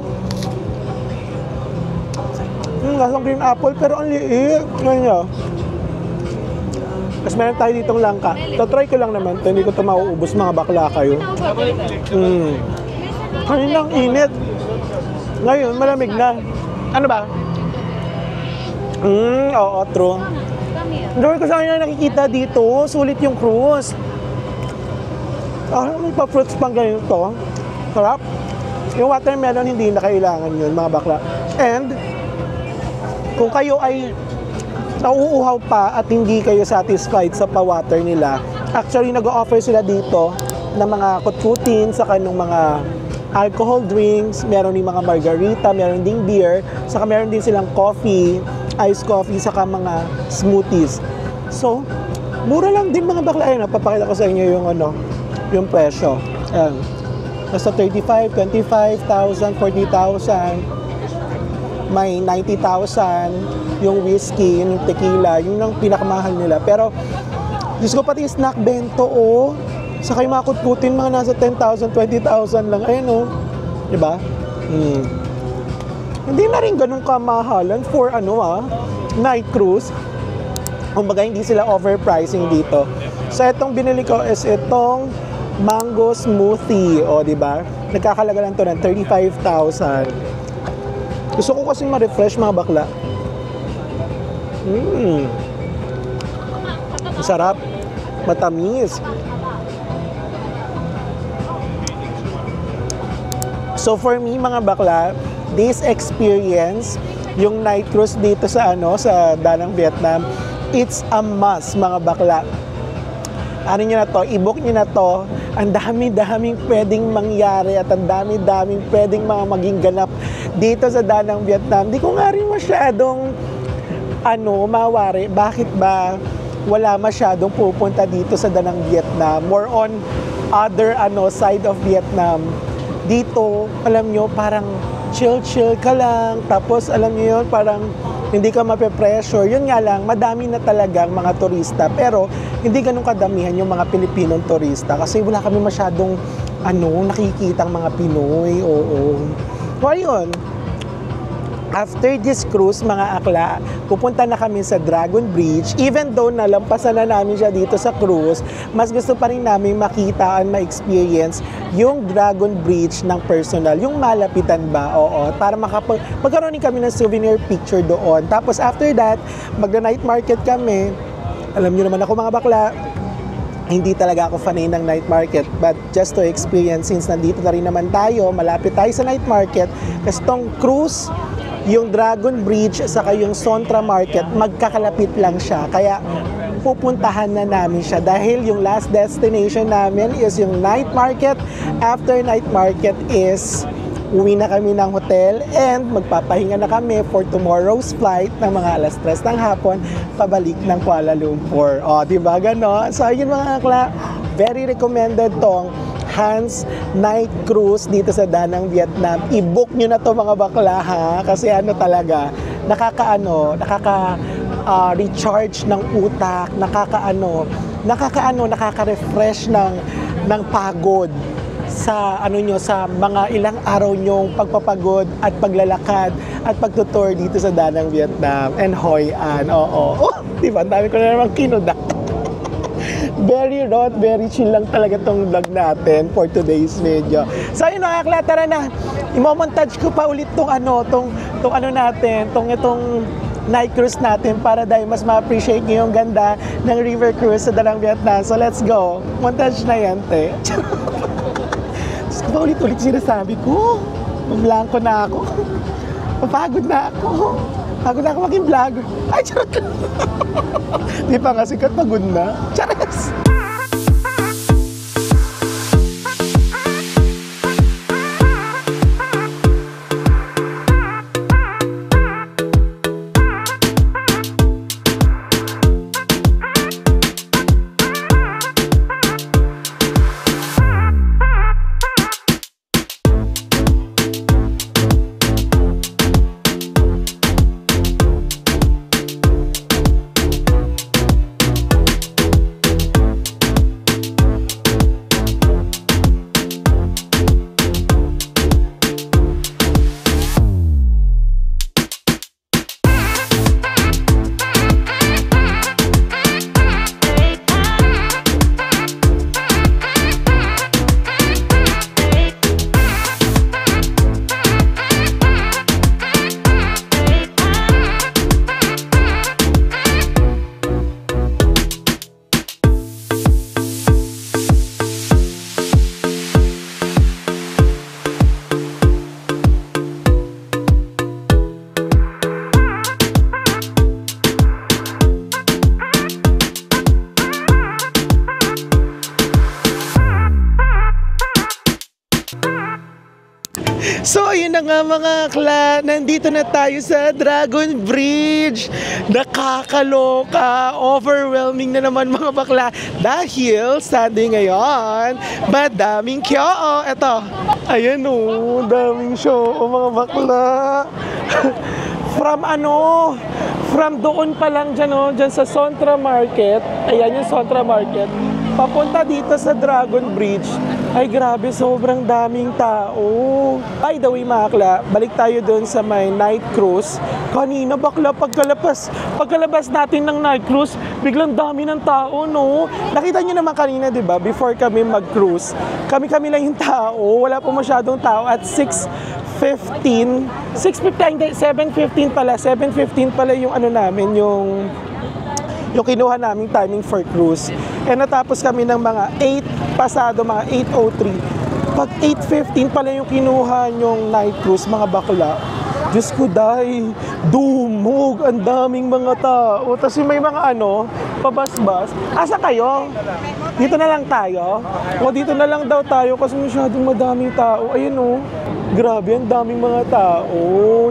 [SPEAKER 1] Lasang green apple, pero ang liit. Ngayon nyo. Tapos meron tayo ditong langka. So, try ko lang naman. Hindi ko ito mauubos, mga bakla kayo. Kaninang init. Ngayon, malamig na. Ano ba? Oo, true. Doon ko sa kanya nakikita dito, sulit yung cruise. May pa-fruits pang ganito. Sarap. Yung watermelon, hindi na kailangan yun, mga bakla. And, kung kayo ay nauuhaw pa at hindi kayo satisfied sa pa-water nila, actually, nag-o-offer sila dito ng mga kutkutin sa kanong mga alcohol drinks, meron din mga margarita, meron ding beer, saka meron din silang coffee, iced coffee, saka mga smoothies. So, mura lang din mga bakla. Ayun, papakita ko sa inyo yung yung presyo. Ayan. Nasa 35, 25,000, 40,000, may 90,000, yung whiskey, yung tequila, yun ang pinakamahal nila. Pero, Diyos ko, pati snack bento, saka yung mga kutkutin, mga nasa 10,000, 20,000 lang. Ayun, diba? Hindi na rin ganun kamahalan for night cruise. Kumbaga, hindi sila overpricing dito. So, itong binili ko is itong mango smoothie. Diba? Nagkakalaga lang to ng 35,000. Gusto ko kasi ma-refresh, mga bakla. Masarap. Matamis. So for me, mga bakla, this experience, yung night cruise dito sa sa Danang, Vietnam, it's a must, mga bakla. Ano nyo na to, i-book nyo na to. Ang dami-daming pwedeng mangyari at ang dami-daming pwedeng maging ganap dito sa Danang, Vietnam. Di ko nga rin masyadong mawari. Bakit ba wala masyadong pupunta dito sa Danang, Vietnam? More on other side of Vietnam. Dito, alam nyo, parang chill-chill ka lang. Tapos, alam nyo yun, parang hindi ka mape-pressure. Yun nga lang, madami na talagang mga turista. Pero, hindi ganun kadamihan yung mga Pilipinong turista. Kasi wala kami masyadong, nakikitang mga Pinoy. Oo. So, ayun. After this cruise, mga akla, pupunta na kami sa Dragon Bridge. Even though nalampasan na namin siya dito sa cruise, mas gusto pa rin namin makita and ma-experience yung Dragon Bridge ng personal. Yung malapitan ba? Oo. Para magkaroon din kami ng souvenir picture doon. Tapos after that, magna-night market kami. Alam niyo naman ako, mga bakla, hindi talaga ako fanay ng night market, but just to experience, since nandito na rin naman tayo, malapit tayo sa night market, kasi tong cruise, yung Dragon Bridge, saka yung Sontra Market, magkakalapit lang siya. Kaya pupuntahan na namin siya dahil yung last destination namin is yung night market. After night market is uwi na kami ng hotel and magpapahinga na kami for tomorrow's flight ng mga alas 3 ng hapon pabalik ng Kuala Lumpur. O, di ba gano'n? So, yun mga akla, very recommended tong Hans Night Cruise dito sa Danang, Vietnam. I-book nyo na to mga bakla ha, kasi ano talaga, recharge ng utak, nakaka-refresh ng pagod sa sa mga ilang araw nyong pagpapagod at paglalakad at pagtutour dito sa Danang, Vietnam and Hoi An. Oo. Oh, di ba? Ang dami ko na naman kinudak. Very raw, very chill lang talaga tong vlog natin for today's video. So yun mga akla, tara na. I-montage ko pa ulit itong night cruise natin para dahil mas ma-appreciate nyo yung ganda ng river cruise sa Danang, Vietnam. So let's go. Montage na yan, te. Diyos ko pa ulit-ulit sinasabi ko. Mablangko na ako. Mapagod na ako. Pagod na ako maging vlogger. Ay, charot lang. Di pa nga sikat, pagod na. Charas! So ayun na nga mga akla, nandito na tayo sa Dragon Bridge. Nakakaloka, overwhelming na naman mga bakla dahil Sunday ngayon, madaming kyo. Eto, ayan o, daming show mga bakla. From doon pa lang dyan sa Sontra Market, ayan yung Sontra Market, papunta dito sa Dragon Bridge. Ay grabe, sobrang daming tao. By the way mga akla, balik tayo doon sa may night cruise. Kanina bakla, pagkalabas natin ng night cruise, biglang dami ng tao, no? Nakita nyo naman kanina, di ba? Before kami mag-cruise, kami lang yung tao. Wala po masyadong tao at 7:15 pala yung namin, yung kinuha naming timing for cruise. And natapos kami ng mga 8 pasado, mga 8:03. Pag 8:15 pala yung kinuha yung night cruise, mga bakla. Diyos ko dahi, dumog, ang daming mga tao. Tapos may mga pabasbas. Asa kayo? Dito na lang tayo? O dito na lang daw tayo kasi masyadong madaming tao. Ayun o. Grabe, ang daming mga tao,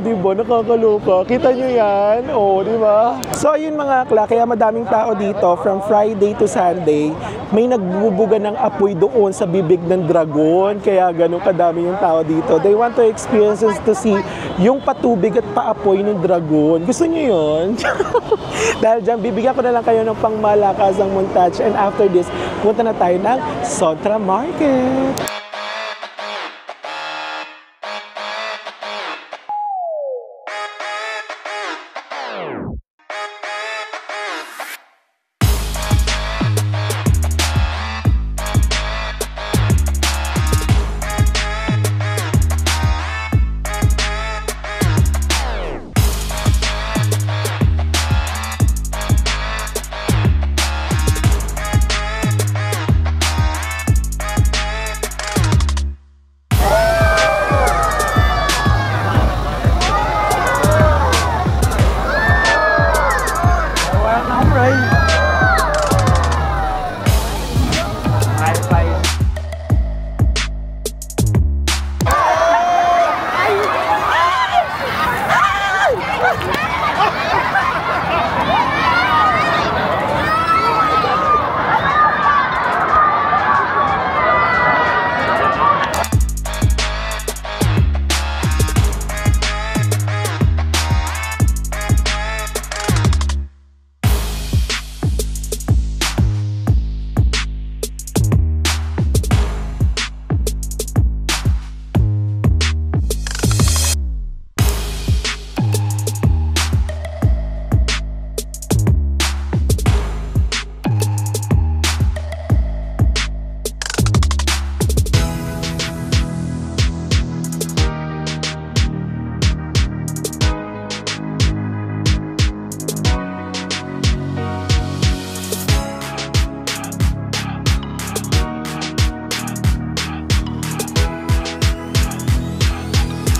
[SPEAKER 1] di ba? Nakakaloka. Kita nyo yan? O, di ba? So, ayun mga akla, kaya madaming tao dito from Friday to Sunday. May nagbubuga ng apoy doon sa bibig ng dragon. Kaya ganun kadami yung tao dito. They want to experience to see yung patubig at paapoy ng dragon. Gusto nyo yun? Dahil dyan, bibigyan ko na lang kayo ng pangmalakas ang montage. And after this, punta na tayo ng Sontra Market.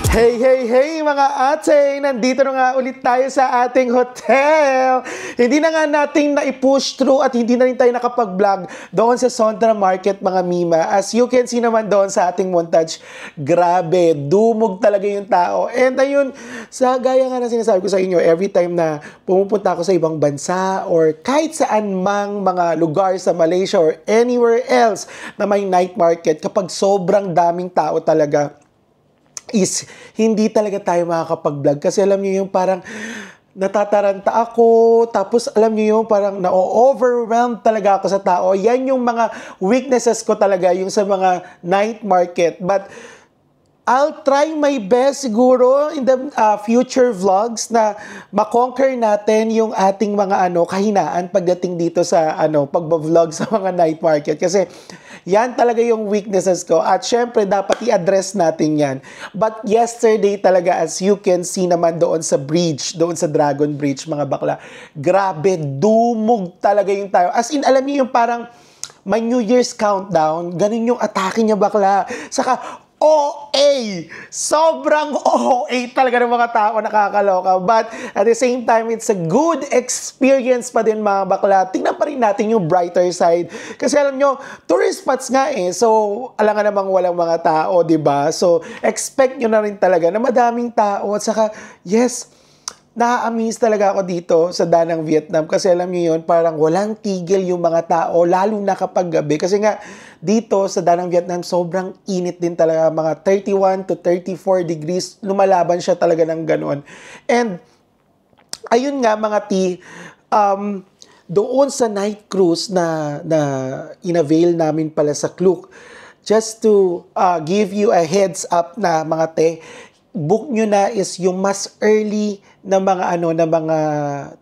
[SPEAKER 1] Hey, hey, hey mga ate! Nandito na nga ulit tayo sa ating hotel. Hindi na nga natin na-push through at hindi na rin tayo nakapag-vlog doon sa Sondra Market mga Mima. As you can see naman doon sa ating montage, grabe, dumog talaga yung tao. And ayun, sa gaya nga na sinasabi ko sa inyo, every time na pumupunta ako sa ibang bansa or kahit saan mang mga lugar sa Malaysia or anywhere else na may night market, kapag sobrang daming tao talaga, is hindi talaga tayo makakapag-vlog kasi alam niyo yung parang natataranta ako, tapos alam niyo yung parang na-overwhelmed talaga ako sa tao. Yan yung mga weaknesses ko talaga, yung sa mga night market. But I'll try my best siguro in the future vlogs na makonquer natin yung ating mga kahinaan pagdating dito sa pagba-vlog sa mga night market kasi yan talaga yung weaknesses ko at syempre dapat i-address natin yan. But yesterday talaga, as you can see naman doon sa bridge, doon sa Dragon Bridge mga bakla, grabe, dumog talaga yung tayo. As in, alam niyo yung parang may New Year's countdown, ganun yung atake niya bakla. Saka OA! Sobrang OA talaga ng mga tao, nakakaloka. But at the same time, it's a good experience pa din mga bakla. Tingnan pa rin natin yung brighter side. Kasi alam nyo, tourist spots nga eh. So, alam nga namang walang mga tao, di ba? So, expect nyo na rin talaga na madaming tao. At saka, yes, na-amaze talaga ako dito sa Danang, Vietnam kasi alam niyo yun, parang walang tigil yung mga tao, lalo na kapag gabi. Kasi nga, dito sa Danang, Vietnam, sobrang init din talaga, mga 31 to 34 degrees, lumalaban siya talaga ng ganon. And, ayun nga mga doon sa night cruise na inavail namin pala sa Klook, just to give you a heads up na mga book nyo na is yung mas early na mga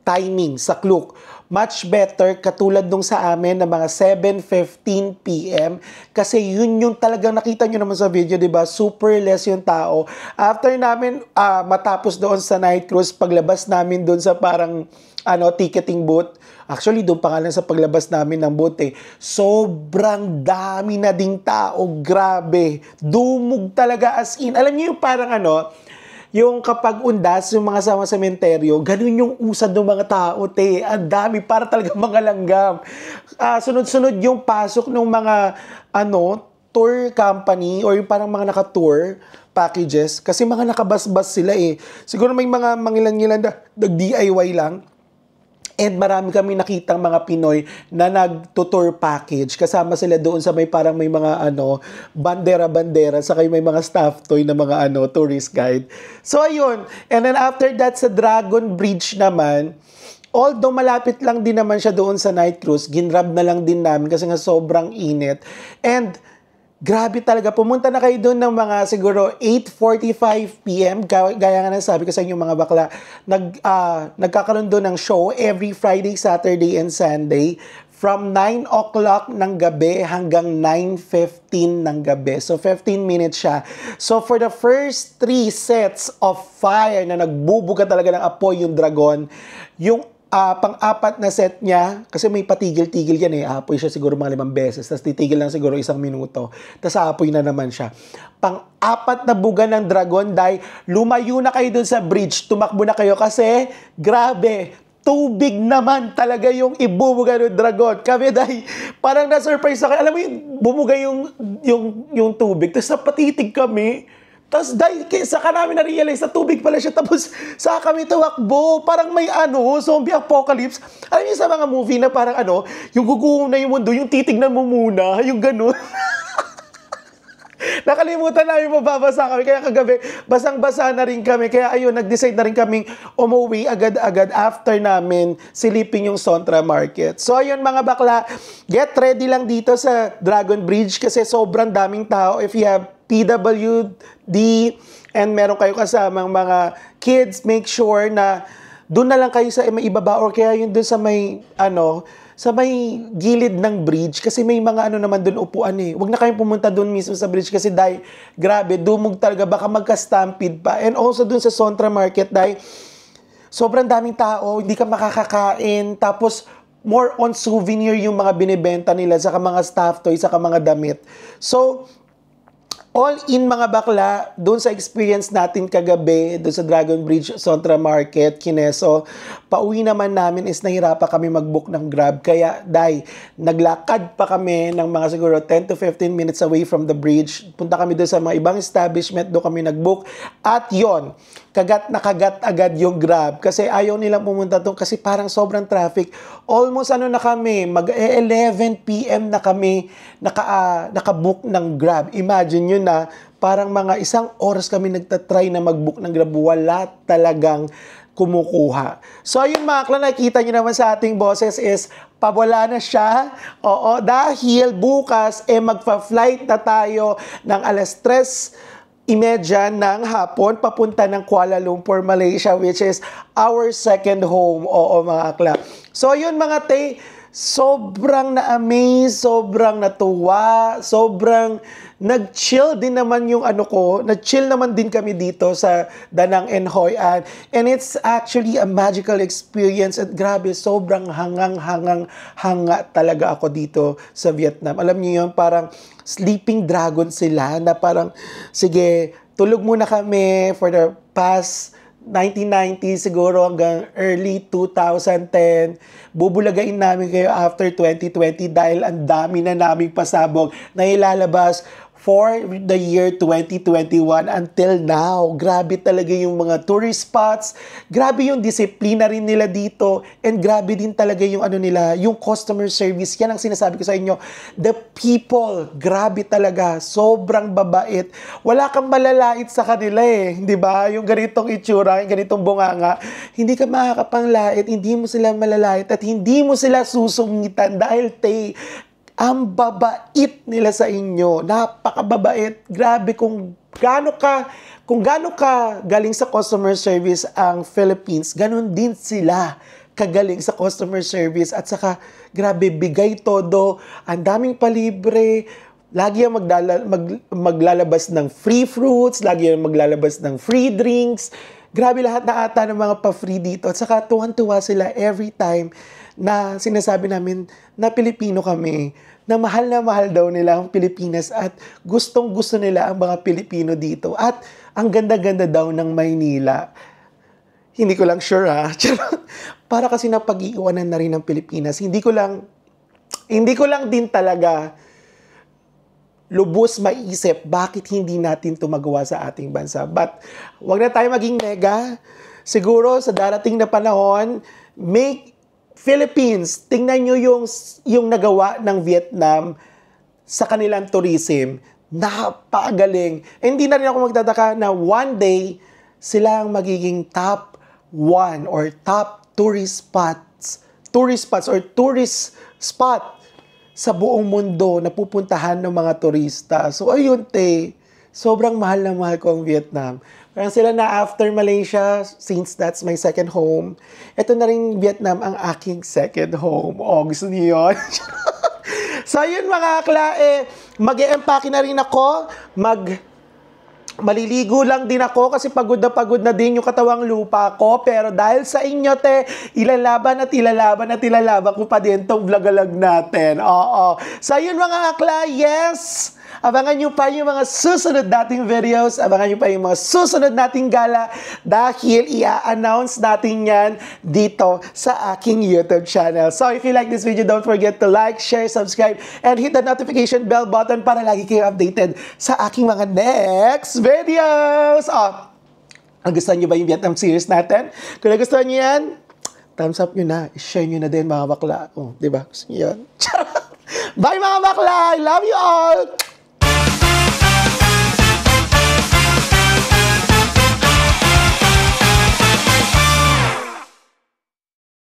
[SPEAKER 1] timing sa Klook. Much better katulad nung sa amin na mga 7:15 PM kasi yun yung talagang nakita nyo naman sa video, di ba? Super less yung tao. After namin matapos doon sa night cruise, paglabas namin doon sa parang ticketing booth. Actually, doon pa nga lang sa paglabas namin ng booth sobrang dami na ding tao. Grabe. Dumog talaga as in. Alam niyo yung parang yung kapag undas, yung mga sama sa sementeryo, ganun yung usad ng mga tao, Ang dami, para talaga mga langgam. Sunod-sunod yung pasok ng mga, tour company or yung parang mga naka-tour packages. Kasi mga nakabasbas sila Siguro may mga mangilan-ngilan na nag-DIY lang. And marami kami nakitang mga Pinoy na nag-tour package. Kasama sila doon sa may parang may mga bandera-bandera, saka may mga staff toy na mga tourist guide. So ayun, and then after that sa Dragon Bridge naman, although malapit lang din naman siya doon sa night cruise, ginrab na lang din namin kasi nga sobrang init. And grabe talaga, pumunta na kayo doon ng mga siguro 8:45 PM, gaya nga sabi ko sa inyo mga bakla, nagkakaroon doon ng show every Friday, Saturday, and Sunday from 9 o'clock ng gabi hanggang 9:15 ng gabi. So 15 minutes siya. So for the first 3 sets of fire na nagbubuga talaga ng apoy yung dragon, yung pang-apat na set niya, kasi may patigil-tigil yan apoy siya siguro mga 5 beses, tapos titigil lang siguro 1 minuto, tapos apoy na naman siya. Pang-apat na buga ng dragon, dahil lumayo na kayo dun sa bridge, tumakbo na kayo kasi, grabe, tubig naman talaga yung ibubuga ng dragon. Kami dahil parang na-surprise ako, alam mo yung bumuga yung tubig, tapos napatitig kami. Tapos dahil saka namin na-realize na tubig pala siya, tapos saka kami tumakbo, parang may zombie apocalypse. Alam niyo sa mga movie na parang yung guguho na yung mundo, yung titignan mo muna, yung gano'n. Nakalimutan namin mababasa kami, kaya kagabi, basang-basa na rin kami. Kaya ayun, nag-decide na rin kaming umuwi agad-agad after namin silipin yung Sondra Market. So ayun mga bakla, get ready lang dito sa Dragon Bridge kasi sobrang daming tao. If you have PWD and meron kayo kasamang mga kids, make sure na doon na lang kayo sa may ibaba or kaya yun doon sa may sa may gilid ng bridge kasi may mga naman doon upuan Huwag na kayong pumunta doon mismo sa bridge kasi dahil grabe, dumog talaga, baka magka-stampede pa. And also doon sa Sondra Market dahil sobrang daming tao, hindi ka makakakain, tapos more on souvenir yung mga binibenta nila, saka mga staff toys, saka mga damit. So, all in mga bakla, doon sa experience natin kagabi, doon sa Dragon Bridge Sontra Market, Kineso, pauwi naman namin is nahirapan kami mag-book ng Grab. Kaya, naglakad pa kami ng mga siguro 10 to 15 minutes away from the bridge. Punta kami doon sa mga ibang establishment, doon kami nag-book. At yon, kagat na kagat agad yung Grab. Kasi ayaw nilang pumunta doon kasi parang sobrang traffic. Almost na kami, mag-11 p.m. na kami naka-book ng Grab. Imagine nyo na, parang mga 1 oras kami nagtatry na mag-book ng Grab. Wala talagang kumukuha. So, ayun mga kla, nakikita nyo naman sa ating boses is, pawala na siya. Oo, dahil bukas, magpa-flight na tayo ng 3:30 ng hapon papunta ng Kuala Lumpur, Malaysia, which is our second home. Oo, mga kla. So, yun mga te, sobrang na-amaze, sobrang natuwa, sobrang nag-chill din naman yung nag-chill naman din kami dito sa Danang and Hoi An. And it's actually a magical experience at grabe, sobrang hanga talaga ako dito sa Vietnam. Alam niyo yun, parang sleeping dragon sila na parang, sige, tulog muna kami for the past 1990 siguro hanggang early 2010. Bubulagain namin kayo after 2020 dahil ang dami na naming pasabog na ilalabas for the year 2021 until now. Grabe talaga yung mga tourist spots. Grabe yung disiplina rin nila dito. And grabe din talaga yung nila, yung customer service. Yan ang sinasabi ko sa inyo. The people, grabe talaga. Sobrang babait. Wala kang malalait sa kanila di ba? Yung ganitong itsura, yung ganitong bunganga. Hindi ka makakapanglait, hindi mo sila malalait at hindi mo sila susungitan dahil ang babait nila sa inyo. Napakababait. Grabe kung gaano ka galing sa customer service ang Philippines, ganun din sila kagaling sa customer service. At saka, grabe, bigay todo. Ang daming palibre. Lagi yung maglalabas ng free fruits. Lagi yung maglalabas ng free drinks. Grabe lahat na ata ng mga pa-free dito. At saka, tuwan-tuwa sila every time na sinasabi namin na Pilipino kami, na mahal daw nila ang Pilipinas at gustong-gusto nila ang mga Pilipino dito. At ang ganda-ganda daw ng Maynila. Hindi ko lang sure Para kasi napag-iiwanan na rin ng Pilipinas. Hindi ko lang din talaga lubos maisip bakit hindi natin ito magawa sa ating bansa. But wag na tayo maging mega. Siguro sa darating na panahon, make Philippines, tingnan nyo yung nagawa ng Vietnam sa kanilang tourism. Napakagaling. Hindi na rin ako magtataka na one day, sila ang magiging top 1 or top tourist or tourist spot sa buong mundo na pupuntahan ng mga turista. So ayun sobrang mahal na mahal ko ang Vietnam. Parang sila na after Malaysia, since that's my second home, ito na rin Vietnam ang aking second home. Gusto niyo yun? So, yun mga akla, mag-e-empake na rin ako, maliligo lang din ako kasi pagod na din yung katawang lupa ko. Pero dahil sa inyo, ilalaban ko pa din tong vlog-alag natin. Oo. So, yun mga akla, yes! Abangan nyo pa yung mga susunod nating videos. Abangan nyo pa yung mga susunod nating gala dahil i-announce natin yan dito sa aking YouTube channel. So, if you like this video, don't forget to like, share, subscribe, and hit the notification bell button para lagi kayo updated sa aking mga next videos. Nagustuhan nyo ba yung Vietnam series natin? Kung nagustuhan nyo yan, thumbs up nyo na. I-share nyo na din mga bakla. Diba? Gusto nyo yun? Bye mga bakla! I love you all!